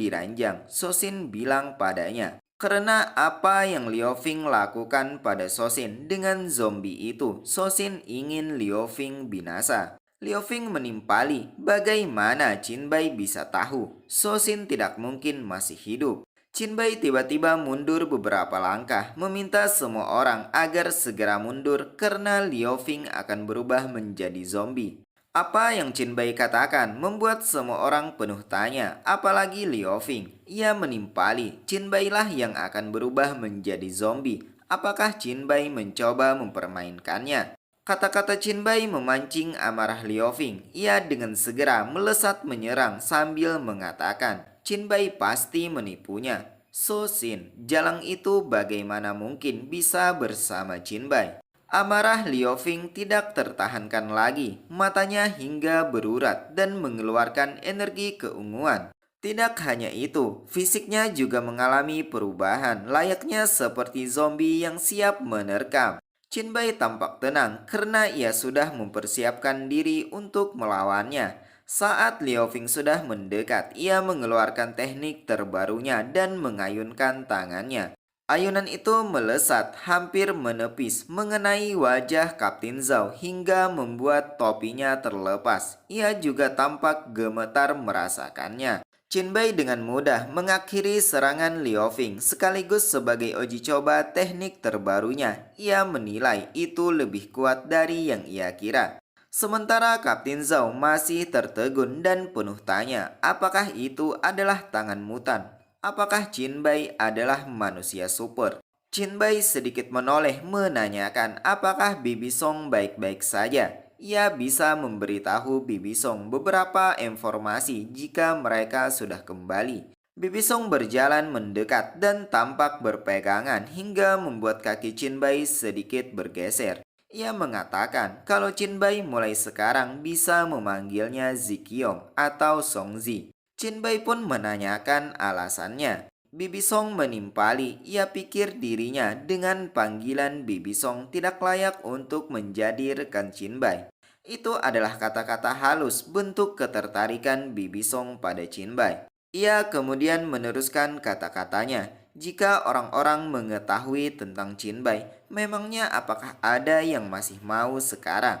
di ranjang, Sosin bilang padanya. Karena apa yang Liu Fing lakukan pada Sosin dengan zombie itu, Sosin ingin Liu Fing binasa. Liu Fing menimpali bagaimana Bai bisa tahu Sosin tidak mungkin masih hidup. Bai tiba-tiba mundur beberapa langkah meminta semua orang agar segera mundur karena Liu Fing akan berubah menjadi zombie. Apa yang Bai katakan membuat semua orang penuh tanya, apalagi Liu Fing. Ia menimpali Bai lah yang akan berubah menjadi zombie. Apakah Bai mencoba mempermainkannya? Kata-kata Bai memancing amarah Liu Fing. Ia dengan segera melesat menyerang sambil mengatakan, Bai pasti menipunya. Sosin, jalang itu bagaimana mungkin bisa bersama Bai? Amarah Liu Fing tidak tertahankan lagi, matanya hingga berurat dan mengeluarkan energi keunguan. Tidak hanya itu, fisiknya juga mengalami perubahan layaknya seperti zombie yang siap menerkam. Bai tampak tenang karena ia sudah mempersiapkan diri untuk melawannya. Saat Liu Fing sudah mendekat, ia mengeluarkan teknik terbarunya dan mengayunkan tangannya. Ayunan itu melesat hampir menepis mengenai wajah Kapten Zhao hingga membuat topinya terlepas. Ia juga tampak gemetar merasakannya. Bai dengan mudah mengakhiri serangan Liu Fing sekaligus sebagai uji coba teknik terbarunya. Ia menilai itu lebih kuat dari yang ia kira. Sementara Kapten Zhao masih tertegun dan penuh tanya, apakah itu adalah tangan mutan? Apakah Bai adalah manusia super? Bai sedikit menoleh menanyakan apakah Bibi Song baik-baik saja. Ia bisa memberitahu Bibi Song beberapa informasi jika mereka sudah kembali. Bibi Song berjalan mendekat dan tampak berpegangan hingga membuat kaki Bai sedikit bergeser. Ia mengatakan kalau Bai mulai sekarang bisa memanggilnya Zikyong atau Songzi. Bai pun menanyakan alasannya. Bibi Song menimpali, ia pikir dirinya dengan panggilan Bibi Song tidak layak untuk menjadi rekan Bai. Itu adalah kata-kata halus bentuk ketertarikan Bibi Song pada Bai. Ia kemudian meneruskan kata-katanya, jika orang-orang mengetahui tentang Bai, memangnya apakah ada yang masih mau sekarang?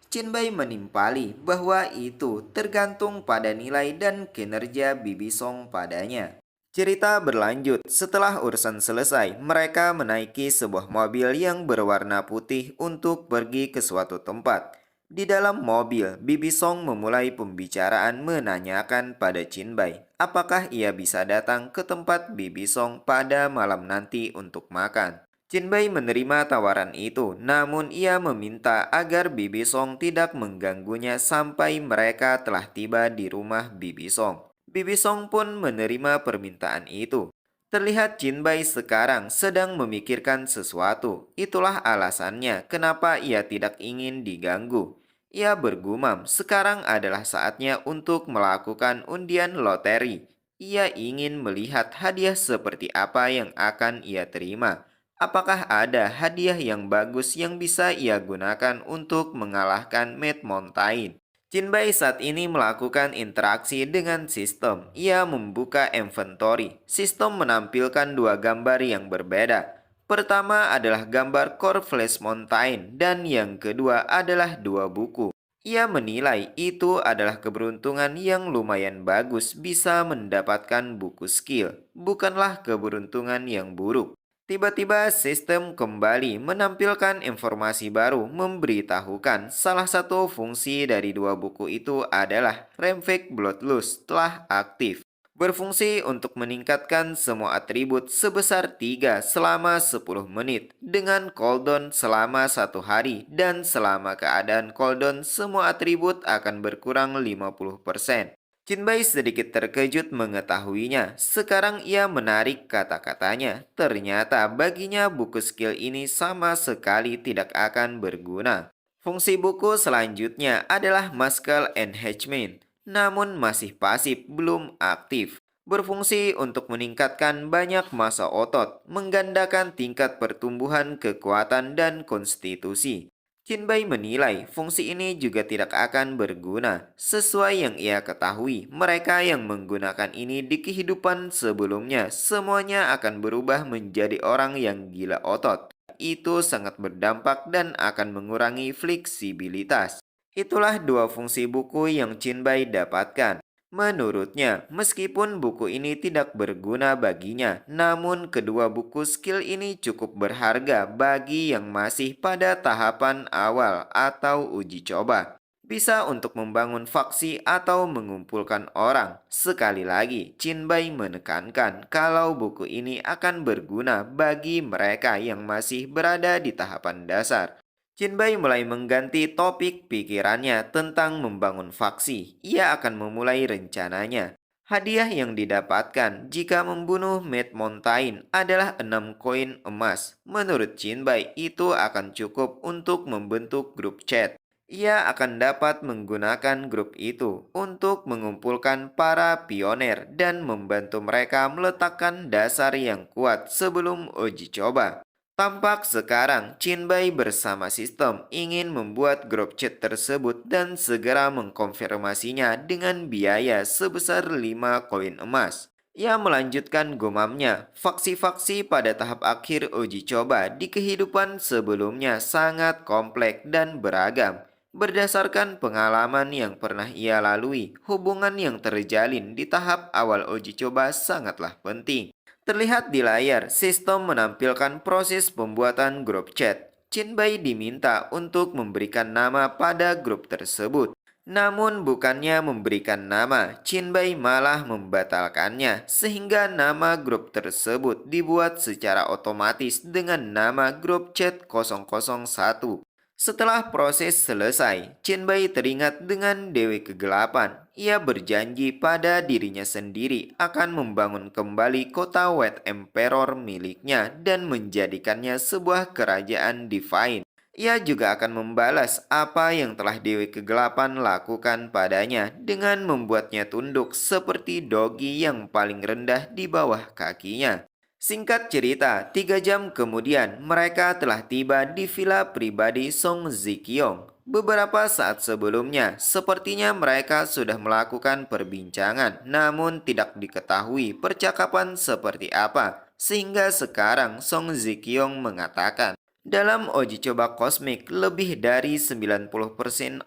Bai menimpali bahwa itu tergantung pada nilai dan kinerja Bibi Song padanya. Cerita berlanjut, setelah urusan selesai, mereka menaiki sebuah mobil yang berwarna putih untuk pergi ke suatu tempat. Di dalam mobil, Bibi Song memulai pembicaraan menanyakan pada Bai, apakah ia bisa datang ke tempat Bibi Song pada malam nanti untuk makan. Bai menerima tawaran itu, namun ia meminta agar Bibi Song tidak mengganggunya sampai mereka telah tiba di rumah Bibi Song. Bibi Song pun menerima permintaan itu. Terlihat Jinbai sekarang sedang memikirkan sesuatu. Itulah alasannya kenapa ia tidak ingin diganggu. Ia bergumam, sekarang adalah saatnya untuk melakukan undian loteri. Ia ingin melihat hadiah seperti apa yang akan ia terima. Apakah ada hadiah yang bagus yang bisa ia gunakan untuk mengalahkan Mad Mountain? Jinbai saat ini melakukan interaksi dengan sistem. Ia membuka inventory. Sistem menampilkan dua gambar yang berbeda. Pertama adalah gambar Core Flash Mountain dan yang kedua adalah dua buku. Ia menilai itu adalah keberuntungan yang lumayan bagus bisa mendapatkan buku skill, bukanlah keberuntungan yang buruk. Tiba-tiba sistem kembali menampilkan informasi baru memberitahukan salah satu fungsi dari dua buku itu adalah Ravage Bloodlust telah aktif. Berfungsi untuk meningkatkan semua atribut sebesar 3 selama 10 menit dengan cooldown selama 1 hari dan selama keadaan cooldown semua atribut akan berkurang 50%. Jinbai sedikit terkejut mengetahuinya. Sekarang ia menarik kata-katanya. Ternyata baginya buku skill ini sama sekali tidak akan berguna. Fungsi buku selanjutnya adalah Muscle Enhancement, namun masih pasif, belum aktif. Berfungsi untuk meningkatkan banyak massa otot, menggandakan tingkat pertumbuhan kekuatan dan konstitusi. Jinbai menilai fungsi ini juga tidak akan berguna. Sesuai yang ia ketahui, mereka yang menggunakan ini di kehidupan sebelumnya semuanya akan berubah menjadi orang yang gila otot. Itu sangat berdampak dan akan mengurangi fleksibilitas. Itulah dua fungsi buku yang Jinbai dapatkan. Menurutnya, meskipun buku ini tidak berguna baginya, namun kedua buku skill ini cukup berharga bagi yang masih pada tahapan awal atau uji coba. Bisa untuk membangun faksi atau mengumpulkan orang. Sekali lagi, Jinbai menekankan kalau buku ini akan berguna bagi mereka yang masih berada di tahapan dasar. Jinbai mulai mengganti topik pikirannya tentang membangun faksi. Ia akan memulai rencananya. Hadiah yang didapatkan jika membunuh Mad Mountain adalah 6 koin emas. Menurut Jinbai, itu akan cukup untuk membentuk grup chat. Ia akan dapat menggunakan grup itu untuk mengumpulkan para pioner dan membantu mereka meletakkan dasar yang kuat sebelum uji coba. Tampak sekarang Jinbai bersama sistem ingin membuat grup chat tersebut dan segera mengkonfirmasinya dengan biaya sebesar 5 koin emas. Ia melanjutkan gumamnya, faksi-faksi pada tahap akhir uji coba di kehidupan sebelumnya sangat kompleks dan beragam. Berdasarkan pengalaman yang pernah ia lalui, hubungan yang terjalin di tahap awal uji coba sangatlah penting. Terlihat di layar, sistem menampilkan proses pembuatan grup chat. Jinbai diminta untuk memberikan nama pada grup tersebut. Namun bukannya memberikan nama, Jinbai malah membatalkannya sehingga nama grup tersebut dibuat secara otomatis dengan nama grup chat 001. Setelah proses selesai, Jinbai teringat dengan Dewi Kegelapan. Ia berjanji pada dirinya sendiri akan membangun kembali kota White Emperor miliknya dan menjadikannya sebuah kerajaan divine. Ia juga akan membalas apa yang telah Dewi Kegelapan lakukan padanya dengan membuatnya tunduk seperti dogi yang paling rendah di bawah kakinya. Singkat cerita, 3 jam kemudian mereka telah tiba di villa pribadi Song Zikyong. Beberapa saat sebelumnya, sepertinya mereka sudah melakukan perbincangan, namun tidak diketahui percakapan seperti apa. Sehingga sekarang Song Zikyong mengatakan, dalam uji coba kosmik, lebih dari 90%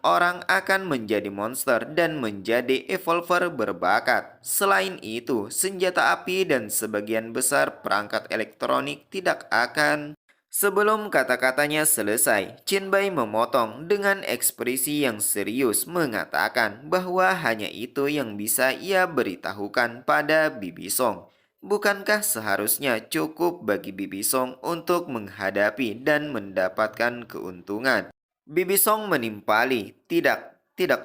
orang akan menjadi monster dan menjadi evolver berbakat. Selain itu, senjata api dan sebagian besar perangkat elektronik tidak akan. Sebelum kata-katanya selesai, Jinbai memotong dengan ekspresi yang serius mengatakan bahwa hanya itu yang bisa ia beritahukan pada Bibi Song. Bukankah seharusnya cukup bagi Bibi Song untuk menghadapi dan mendapatkan keuntungan? Bibi Song menimpali, tidak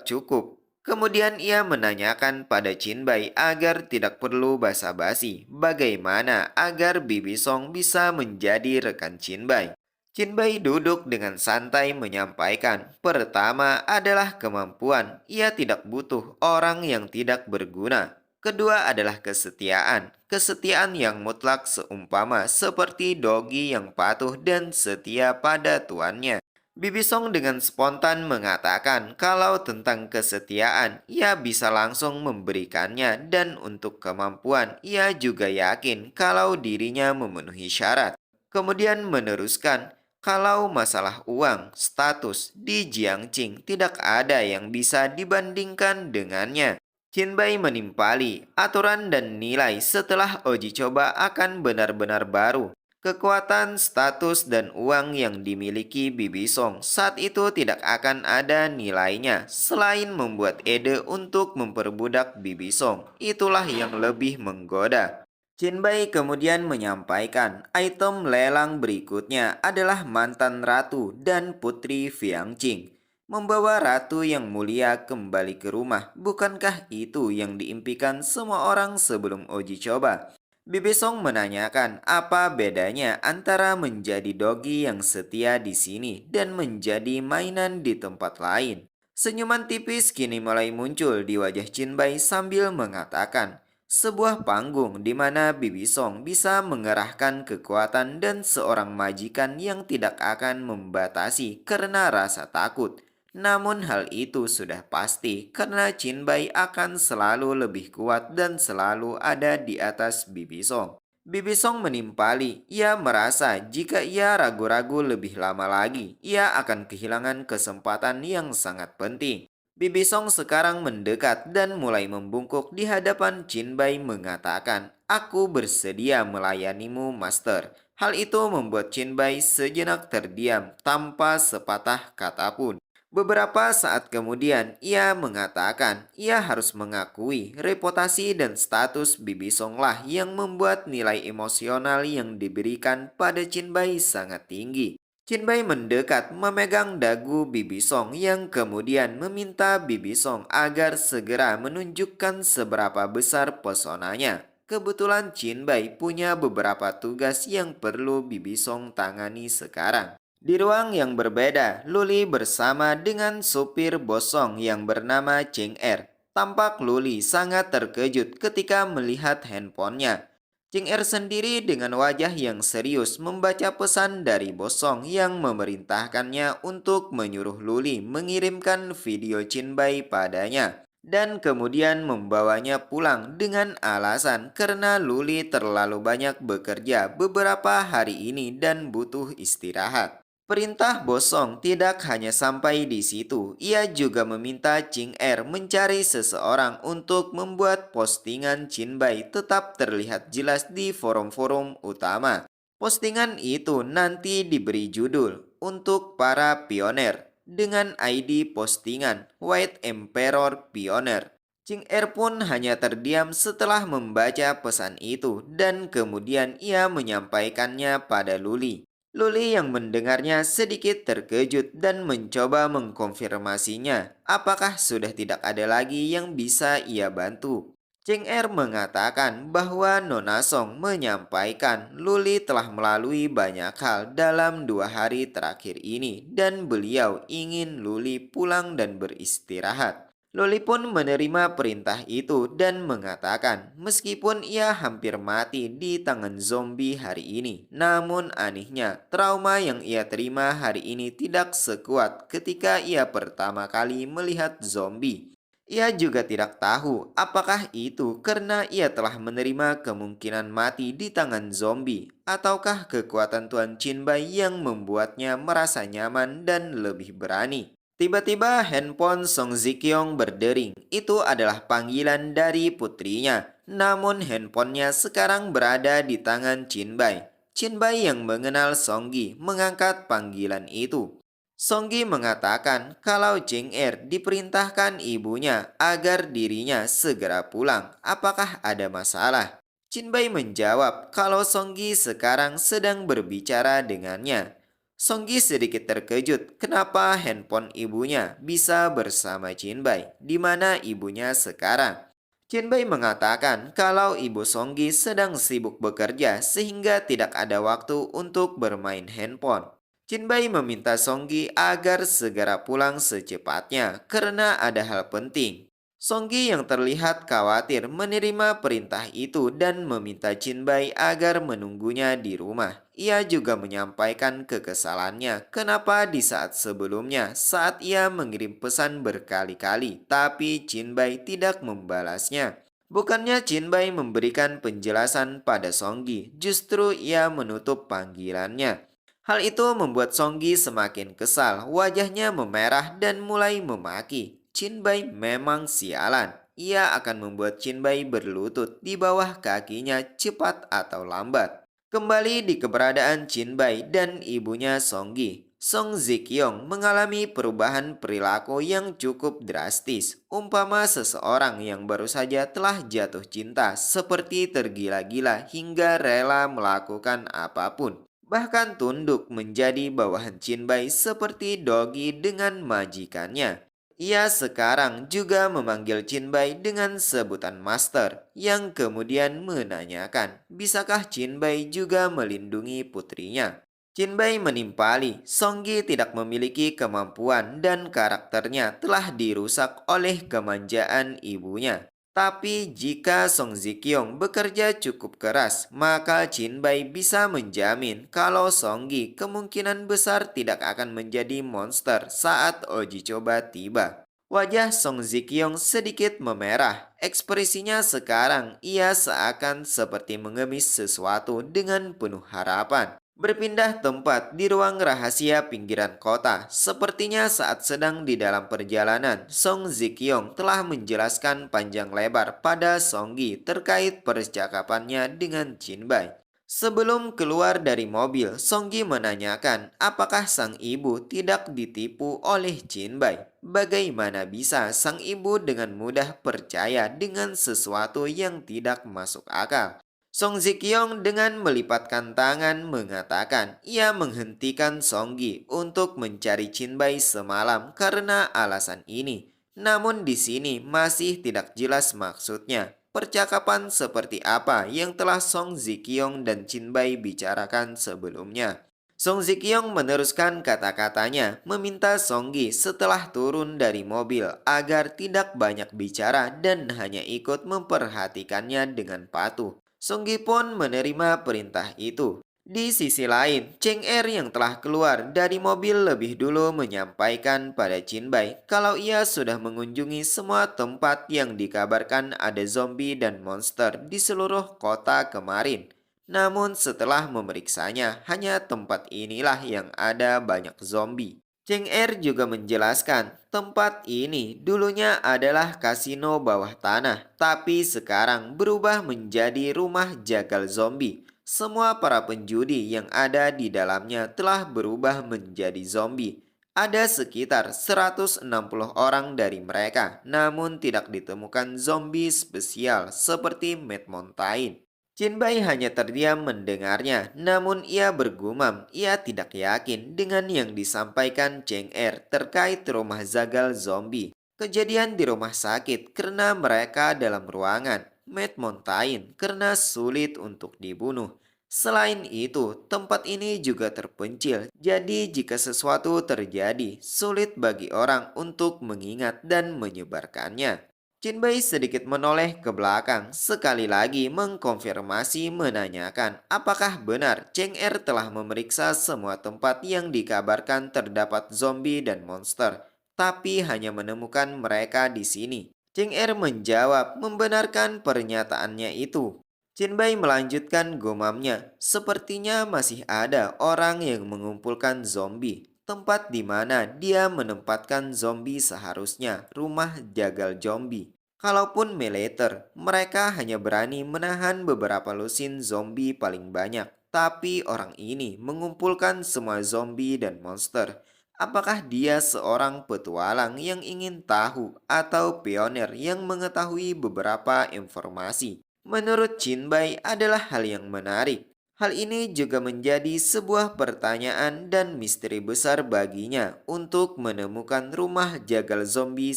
cukup. Kemudian ia menanyakan pada Chinbai agar tidak perlu basa-basi bagaimana agar Bibi Song bisa menjadi rekan Chinbai. Chinbai duduk dengan santai menyampaikan, pertama adalah kemampuan, ia tidak butuh orang yang tidak berguna. Kedua adalah kesetiaan, kesetiaan yang mutlak seumpama seperti dogi yang patuh dan setia pada tuannya. Bibi Song dengan spontan mengatakan kalau tentang kesetiaan, ia bisa langsung memberikannya dan untuk kemampuan, ia juga yakin kalau dirinya memenuhi syarat. Kemudian meneruskan, kalau masalah uang, status di Jiangqing tidak ada yang bisa dibandingkan dengannya. Chinbai menimpali, aturan dan nilai setelah uji coba akan benar-benar baru. Kekuatan, status, dan uang yang dimiliki Bibi Song saat itu tidak akan ada nilainya selain membuat ide untuk memperbudak Bibi Song. Itulah yang lebih menggoda. Chinbai kemudian menyampaikan item lelang berikutnya adalah mantan ratu dan putri Fiangqing. Membawa ratu yang mulia kembali ke rumah, bukankah itu yang diimpikan semua orang sebelum uji coba? Bibi Song menanyakan apa bedanya antara menjadi dogi yang setia di sini dan menjadi mainan di tempat lain. Senyuman tipis kini mulai muncul di wajah Chinbai sambil mengatakan, sebuah panggung di mana Bibi Song bisa mengerahkan kekuatan dan seorang majikan yang tidak akan membatasi karena rasa takut. Namun hal itu sudah pasti karena Chinbai akan selalu lebih kuat dan selalu ada di atas Bibi Song. Bibi Song menimpali, ia merasa jika ia ragu-ragu lebih lama lagi, ia akan kehilangan kesempatan yang sangat penting. Bibi Song sekarang mendekat dan mulai membungkuk di hadapan Chinbai mengatakan, aku bersedia melayanimu, Master. Hal itu membuat Chinbai sejenak terdiam tanpa sepatah kata pun. Beberapa saat kemudian, ia mengatakan ia harus mengakui reputasi dan status Bibi Song lah yang membuat nilai emosional yang diberikan pada Chinbai sangat tinggi. Chinbai mendekat memegang dagu Bibi Song yang kemudian meminta Bibi Song agar segera menunjukkan seberapa besar pesonanya. Kebetulan Chinbai punya beberapa tugas yang perlu Bibi Song tangani sekarang. Di ruang yang berbeda, Luli bersama dengan supir Bosong yang bernama Cheng Er. Tampak Luli sangat terkejut ketika melihat handphonenya. Cheng Er sendiri dengan wajah yang serius membaca pesan dari Bosong yang memerintahkannya untuk menyuruh Luli mengirimkan video Chinbai padanya dan kemudian membawanya pulang dengan alasan karena Luli terlalu banyak bekerja beberapa hari ini dan butuh istirahat. Perintah Bosong tidak hanya sampai di situ, ia juga meminta Ching Er mencari seseorang untuk membuat postingan Chinbai tetap terlihat jelas di forum-forum utama. Postingan itu nanti diberi judul untuk para pioner dengan ID postingan White Emperor Pioneer. Ching Er pun hanya terdiam setelah membaca pesan itu dan kemudian ia menyampaikannya pada Luli. Luli yang mendengarnya sedikit terkejut dan mencoba mengkonfirmasinya apakah sudah tidak ada lagi yang bisa ia bantu. Cheng Er mengatakan bahwa Nona Song menyampaikan Luli telah melalui banyak hal dalam 2 hari terakhir ini dan beliau ingin Luli pulang dan beristirahat. Loli pun menerima perintah itu dan mengatakan meskipun ia hampir mati di tangan zombie hari ini, namun anehnya trauma yang ia terima hari ini tidak sekuat ketika ia pertama kali melihat zombie. Ia juga tidak tahu apakah itu karena ia telah menerima kemungkinan mati di tangan zombie ataukah kekuatan Tuan Chinbai yang membuatnya merasa nyaman dan lebih berani. Tiba-tiba handphone Song Zikyong berdering. Itu adalah panggilan dari putrinya. Namun handphonenya sekarang berada di tangan Chinbai. Chinbai yang mengenal Songgi mengangkat panggilan itu. Songgi mengatakan kalau Cheng Er diperintahkan ibunya agar dirinya segera pulang. Apakah ada masalah? Chinbai menjawab kalau Songgi sekarang sedang berbicara dengannya. Songgi sedikit terkejut kenapa handphone ibunya bisa bersama Jinbai, di mana ibunya sekarang. Jinbai mengatakan kalau ibu Songgi sedang sibuk bekerja sehingga tidak ada waktu untuk bermain handphone. Jinbai meminta Songgi agar segera pulang secepatnya karena ada hal penting. Songgi yang terlihat khawatir menerima perintah itu dan meminta Jinbai agar menunggunya di rumah. Ia juga menyampaikan kekesalannya kenapa di saat sebelumnya saat ia mengirim pesan berkali-kali tapi Jinbai tidak membalasnya. Bukannya Jinbai memberikan penjelasan pada Songgi, justru ia menutup panggilannya. Hal itu membuat Songgi semakin kesal, wajahnya memerah dan mulai memaki. Jinbai memang sialan. Ia akan membuat Jinbai berlutut di bawah kakinya cepat atau lambat. Kembali di keberadaan Jinbai dan ibunya Songgi. Song Zikyong mengalami perubahan perilaku yang cukup drastis. Umpama seseorang yang baru saja telah jatuh cinta seperti tergila-gila hingga rela melakukan apapun. Bahkan tunduk menjadi bawahan Jinbai seperti Dogi dengan majikannya. Ia sekarang juga memanggil Jinbai dengan sebutan Master, yang kemudian menanyakan, bisakah Jinbai juga melindungi putrinya? Jinbai menimpali, Songgi tidak memiliki kemampuan dan karakternya telah dirusak oleh kemanjaan ibunya. Tapi jika Song Zikyong bekerja cukup keras, maka Jinbai bisa menjamin kalau Songgi kemungkinan besar tidak akan menjadi monster saat uji coba tiba. Wajah Song Zikyong sedikit memerah. Ekspresinya sekarang ia seakan seperti mengemis sesuatu dengan penuh harapan. Berpindah tempat di ruang rahasia pinggiran kota, sepertinya saat sedang di dalam perjalanan, Song Zikyong telah menjelaskan panjang lebar pada Songgi terkait percakapannya dengan Jinbai. Sebelum keluar dari mobil, Songgi menanyakan apakah sang ibu tidak ditipu oleh Jinbai. Bagaimana bisa sang ibu dengan mudah percaya dengan sesuatu yang tidak masuk akal? Song Zikyong dengan melipatkan tangan mengatakan ia menghentikan Songgi untuk mencari Jinbai semalam karena alasan ini. Namun di sini masih tidak jelas maksudnya. Percakapan seperti apa yang telah Song Zikyong dan Jinbai bicarakan sebelumnya. Song Zikyong meneruskan kata-katanya, meminta Songgi setelah turun dari mobil agar tidak banyak bicara dan hanya ikut memperhatikannya dengan patuh. Songgi pun menerima perintah itu. Di sisi lain, Cheng Er yang telah keluar dari mobil lebih dulu menyampaikan pada Jinbai kalau ia sudah mengunjungi semua tempat yang dikabarkan ada zombie dan monster di seluruh kota kemarin. Namun setelah memeriksanya, hanya tempat inilah yang ada banyak zombie. Cheng Er juga menjelaskan, tempat ini dulunya adalah kasino bawah tanah, tapi sekarang berubah menjadi rumah jagal zombie. Semua para penjudi yang ada di dalamnya telah berubah menjadi zombie. Ada sekitar 160 orang dari mereka, namun tidak ditemukan zombie spesial seperti Mad Mountain. Jinbai hanya terdiam mendengarnya, namun ia bergumam ia tidak yakin dengan yang disampaikan Cheng Er terkait rumah zagal zombie. Kejadian di rumah sakit karena mereka dalam ruangan, Mad Mountain karena sulit untuk dibunuh. Selain itu, tempat ini juga terpencil, jadi jika sesuatu terjadi, sulit bagi orang untuk mengingat dan menyebarkannya. Jinbai sedikit menoleh ke belakang, sekali lagi mengkonfirmasi menanyakan apakah benar Cheng Er telah memeriksa semua tempat yang dikabarkan terdapat zombie dan monster, tapi hanya menemukan mereka di sini. Cheng Er menjawab membenarkan pernyataannya itu. Jinbai melanjutkan gumamnya, sepertinya masih ada orang yang mengumpulkan zombie. Tempat di mana dia menempatkan zombie seharusnya rumah jagal zombie. Kalaupun militer, mereka hanya berani menahan beberapa lusin zombie paling banyak. Tapi orang ini mengumpulkan semua zombie dan monster. Apakah dia seorang petualang yang ingin tahu atau pionir yang mengetahui beberapa informasi? Menurut Jinbai adalah hal yang menarik. Hal ini juga menjadi sebuah pertanyaan dan misteri besar baginya untuk menemukan rumah jagal zombie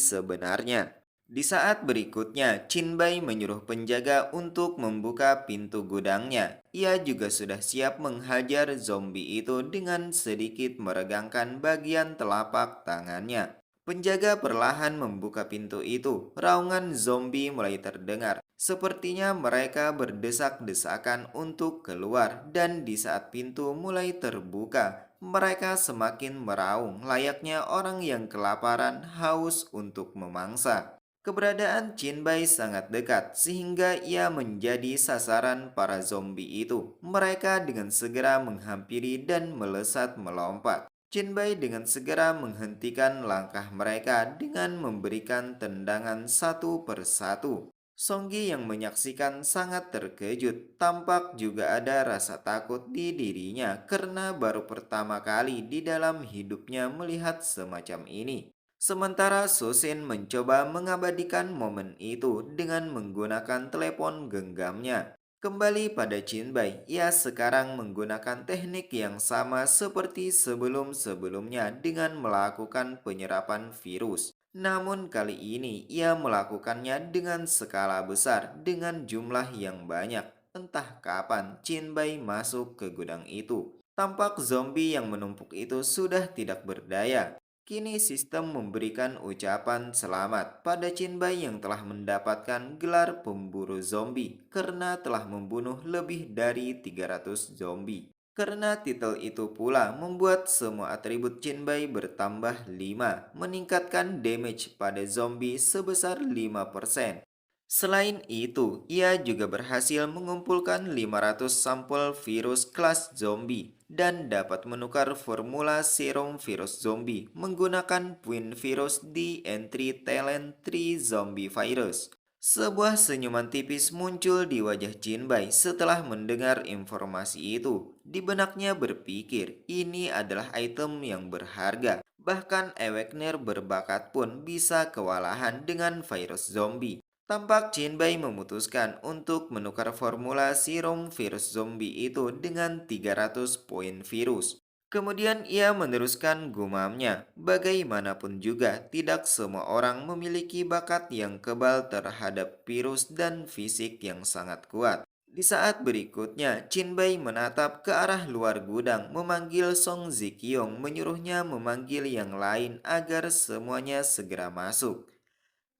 sebenarnya. Di saat berikutnya, Chinbai menyuruh penjaga untuk membuka pintu gudangnya. Ia juga sudah siap menghajar zombie itu dengan sedikit meregangkan bagian telapak tangannya. Penjaga perlahan membuka pintu itu. Raungan zombie mulai terdengar. Sepertinya mereka berdesak-desakan untuk keluar, dan di saat pintu mulai terbuka, mereka semakin meraung layaknya orang yang kelaparan haus untuk memangsa. Keberadaan Jinbai sangat dekat sehingga ia menjadi sasaran para zombie itu. Mereka dengan segera menghampiri dan melesat melompat. Jinbai dengan segera menghentikan langkah mereka dengan memberikan tendangan satu persatu. Songgi yang menyaksikan sangat terkejut. Tampak juga ada rasa takut di dirinya karena baru pertama kali di dalam hidupnya melihat semacam ini. Sementara Susin mencoba mengabadikan momen itu dengan menggunakan telepon genggamnya. Kembali pada Jinbai, ia sekarang menggunakan teknik yang sama seperti sebelum-sebelumnya dengan melakukan penyerapan virus. Namun kali ini ia melakukannya dengan skala besar dengan jumlah yang banyak. Entah kapan Jinbai masuk ke gudang itu. Tampak zombie yang menumpuk itu sudah tidak berdaya. Kini sistem memberikan ucapan selamat pada Jinbai yang telah mendapatkan gelar pemburu zombie karena telah membunuh lebih dari 300 zombie. Karena titel itu pula membuat semua atribut Jinbai bertambah 5, meningkatkan damage pada zombie sebesar 5%. Selain itu, ia juga berhasil mengumpulkan 500 sampel virus kelas zombie dan dapat menukar formula serum virus zombie menggunakan puin virus di entry talent 3 zombie virus. Sebuah senyuman tipis muncul di wajah Jinbai setelah mendengar informasi itu. Di benaknya berpikir, ini adalah item yang berharga. Bahkan Ewegner berbakat pun bisa kewalahan dengan virus zombie. Tampak Jinbai memutuskan untuk menukar formula serum virus zombie itu dengan 300 poin virus. Kemudian ia meneruskan gumamnya, bagaimanapun juga tidak semua orang memiliki bakat yang kebal terhadap virus dan fisik yang sangat kuat. Di saat berikutnya, Jinbai menatap ke arah luar gudang memanggil Song Zikyong menyuruhnya memanggil yang lain agar semuanya segera masuk.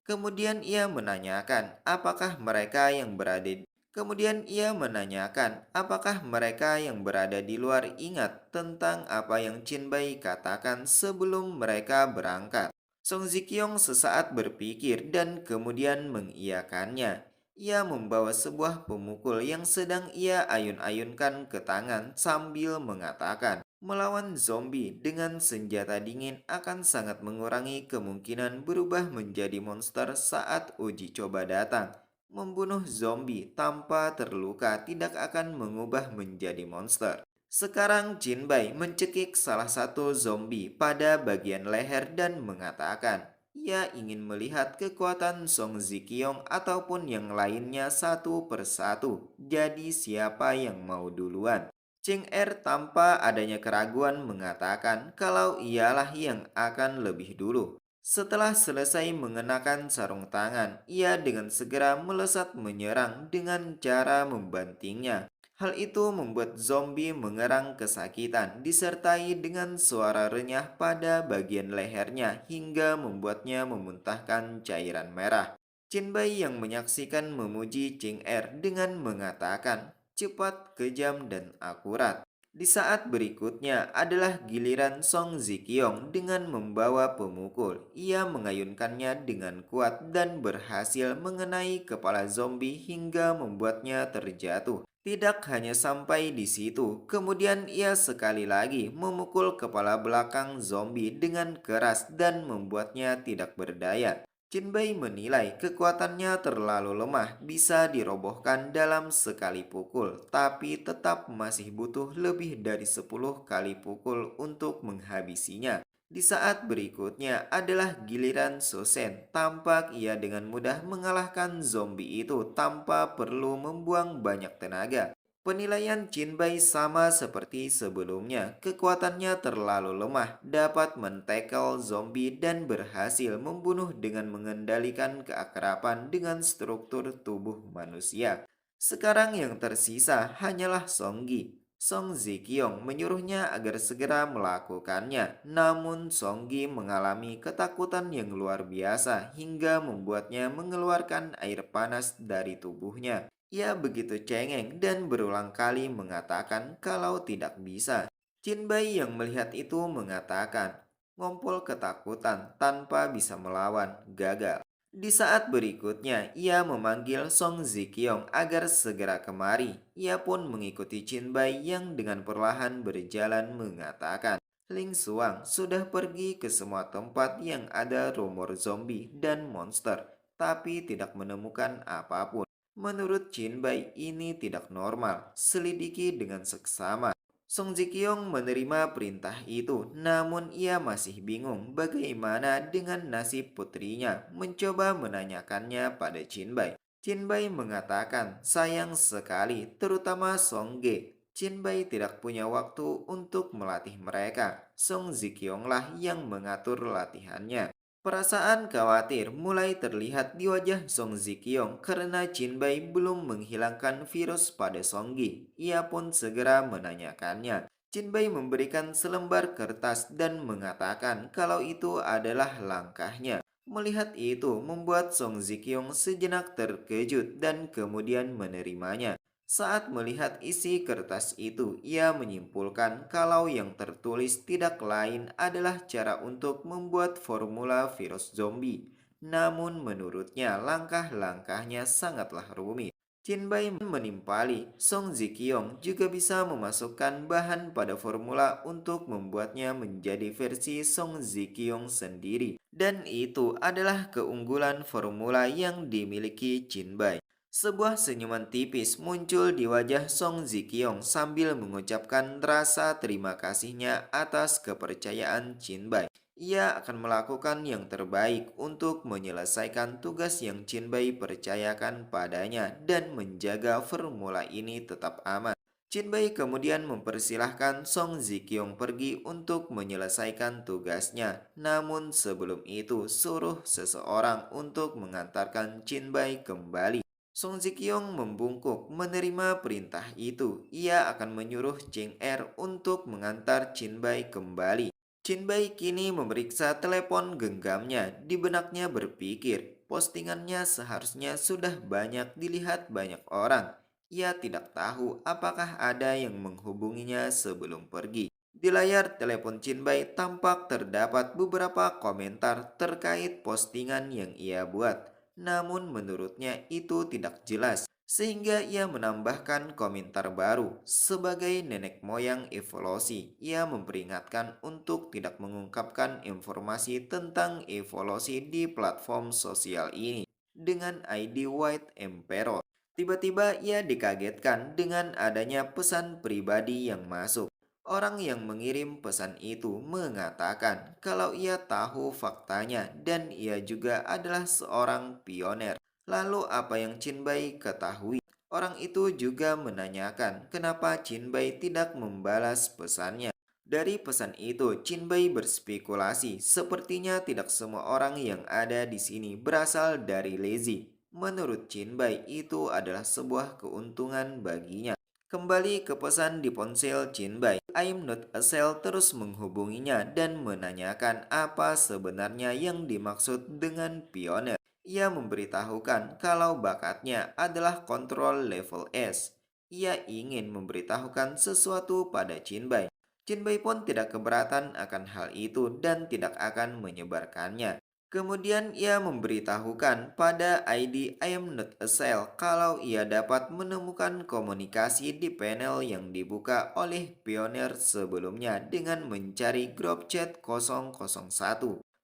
Kemudian ia menanyakan apakah mereka yang berada Kemudian ia menanyakan apakah mereka yang berada di luar ingat tentang apa yang Jinbai katakan sebelum mereka berangkat. Song Zikyong sesaat berpikir dan kemudian mengiyakannya. Ia membawa sebuah pemukul yang sedang ia ayun-ayunkan ke tangan sambil mengatakan, melawan zombie dengan senjata dingin akan sangat mengurangi kemungkinan berubah menjadi monster saat uji coba datang. Membunuh zombie tanpa terluka tidak akan mengubah menjadi monster. Sekarang Jinbai mencekik salah satu zombie pada bagian leher dan mengatakan, ia ingin melihat kekuatan Song Zikyong ataupun yang lainnya satu persatu. Jadi siapa yang mau duluan? Cheng Er tanpa adanya keraguan mengatakan kalau ialah yang akan lebih dulu. Setelah selesai mengenakan sarung tangan, ia dengan segera melesat menyerang dengan cara membantingnya. Hal itu membuat zombie mengerang kesakitan disertai dengan suara renyah pada bagian lehernya hingga membuatnya memuntahkan cairan merah. Jinbai yang menyaksikan memuji Cheng Er dengan mengatakan, cepat, kejam, dan akurat. Di saat berikutnya adalah giliran Song Zikyong dengan membawa pemukul. Ia mengayunkannya dengan kuat dan berhasil mengenai kepala zombie hingga membuatnya terjatuh. Tidak hanya sampai di situ, kemudian ia sekali lagi memukul kepala belakang zombie dengan keras dan membuatnya tidak berdaya. Jinbai menilai kekuatannya terlalu lemah bisa dirobohkan dalam sekali pukul, tapi tetap masih butuh lebih dari 10 kali pukul untuk menghabisinya. Di saat berikutnya adalah giliran Sosen. Tampak ia dengan mudah mengalahkan zombie itu tanpa perlu membuang banyak tenaga. Penilaian Jinbei sama seperti sebelumnya. Kekuatannya terlalu lemah, dapat men-tackle zombie dan berhasil membunuh dengan mengendalikan keakraban dengan struktur tubuh manusia. Sekarang yang tersisa hanyalah Songgi. Song Zikyong menyuruhnya agar segera melakukannya, namun Songgi mengalami ketakutan yang luar biasa hingga membuatnya mengeluarkan air panas dari tubuhnya. Ia begitu cengeng dan berulang kali mengatakan kalau tidak bisa. Chin Bai yang melihat itu mengatakan, ngompol ketakutan tanpa bisa melawan, gagal. Di saat berikutnya, ia memanggil Song Zikyong agar segera kemari. Ia pun mengikuti Chin Bai yang dengan perlahan berjalan mengatakan, Ling Xuang sudah pergi ke semua tempat yang ada rumor zombie dan monster, tapi tidak menemukan apapun. Menurut Chin Bai, ini tidak normal. Selidiki dengan seksama. Song Jikyong menerima perintah itu, namun ia masih bingung bagaimana dengan nasib putrinya. Mencoba menanyakannya pada Chin Bai. Chin Bai mengatakan, sayang sekali, terutama Song Ge. Chin Bai tidak punya waktu untuk melatih mereka. Song Zikyong lah yang mengatur latihannya. Perasaan khawatir mulai terlihat di wajah Song Zikyong karena Chin Bai belum menghilangkan virus pada Songgi. Ia pun segera menanyakannya. Chin Bai memberikan selembar kertas dan mengatakan kalau itu adalah langkahnya. Melihat itu membuat Song Zikyong sejenak terkejut dan kemudian menerimanya. Saat melihat isi kertas itu, ia menyimpulkan kalau yang tertulis tidak lain adalah cara untuk membuat formula virus zombie. Namun menurutnya langkah-langkahnya sangatlah rumit. Chin Bai menimpali, Song Zikyong juga bisa memasukkan bahan pada formula untuk membuatnya menjadi versi Song Zikyong sendiri. Dan itu adalah keunggulan formula yang dimiliki Chin Bai. Sebuah senyuman tipis muncul di wajah Song Zikyong sambil mengucapkan rasa terima kasihnya atas kepercayaan Chin Bai. Ia akan melakukan yang terbaik untuk menyelesaikan tugas yang Chin Bai percayakan padanya dan menjaga formula ini tetap aman. Chin Bai kemudian mempersilahkan Song Zikyong pergi untuk menyelesaikan tugasnya. Namun sebelum itu, suruh seseorang untuk mengantarkan Chin Bai kembali. Song Zikyong membungkuk menerima perintah itu. Ia akan menyuruh Cheng Er untuk mengantar Chin Bai kembali. Chin Bai kini memeriksa telepon genggamnya. Di benaknya berpikir, postingannya seharusnya sudah banyak dilihat banyak orang. Ia tidak tahu apakah ada yang menghubunginya sebelum pergi. Di layar telepon Chin Bai tampak terdapat beberapa komentar terkait postingan yang ia buat. Namun menurutnya itu tidak jelas, sehingga ia menambahkan komentar baru. Sebagai nenek moyang evolusi, ia memperingatkan untuk tidak mengungkapkan informasi tentang evolusi di platform sosial ini dengan ID White Emperor. Tiba-tiba ia dikagetkan dengan adanya pesan pribadi yang masuk. Orang yang mengirim pesan itu mengatakan kalau ia tahu faktanya dan ia juga adalah seorang pioner. Lalu apa yang Chin Bai ketahui? Orang itu juga menanyakan kenapa Chin Bai tidak membalas pesannya. Dari pesan itu, Chin Bai berspekulasi sepertinya tidak semua orang yang ada di sini berasal dari Lazy. Menurut Chin Bai, itu adalah sebuah keuntungan baginya. Kembali ke pesan di ponsel Chin Bai, I'm not a cell terus menghubunginya dan menanyakan apa sebenarnya yang dimaksud dengan pioner. Ia memberitahukan kalau bakatnya adalah kontrol level S. Ia ingin memberitahukan sesuatu pada Chin Bai. Chin Bai pun tidak keberatan akan hal itu dan tidak akan menyebarkannya. Kemudian ia memberitahukan pada ID I am not a cell kalau ia dapat menemukan komunikasi di panel yang dibuka oleh pioner sebelumnya dengan mencari grup chat 001.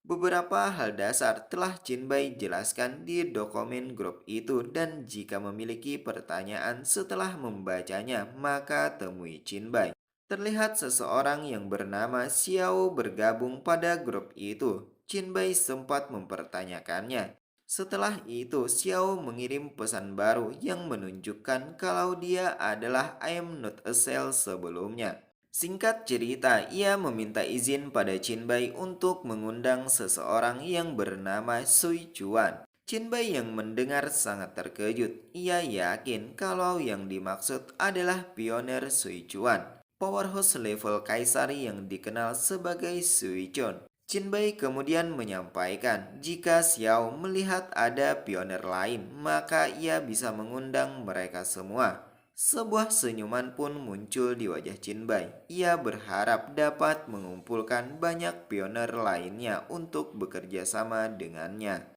Beberapa hal dasar telah Chin Bai jelaskan di dokumen grup itu dan jika memiliki pertanyaan setelah membacanya maka temui Chin Bai. Terlihat seseorang yang bernama Xiao bergabung pada grup itu. Chin Bai sempat mempertanyakannya. Setelah itu, Xiao mengirim pesan baru yang menunjukkan kalau dia adalah I am not a cell sebelumnya. Singkat cerita, ia meminta izin pada Qinbai untuk mengundang seseorang yang bernama Sui Chuan. Qinbai yang mendengar sangat terkejut. Ia yakin kalau yang dimaksud adalah pioner Sui Chuan, powerhouse level kaisar yang dikenal sebagai Sui Chun. Qinbai kemudian menyampaikan jika Xiao melihat ada pioner lain, maka ia bisa mengundang mereka semua. Sebuah senyuman pun muncul di wajah Qinbai. Ia berharap dapat mengumpulkan banyak pioner lainnya untuk bekerja sama dengannya.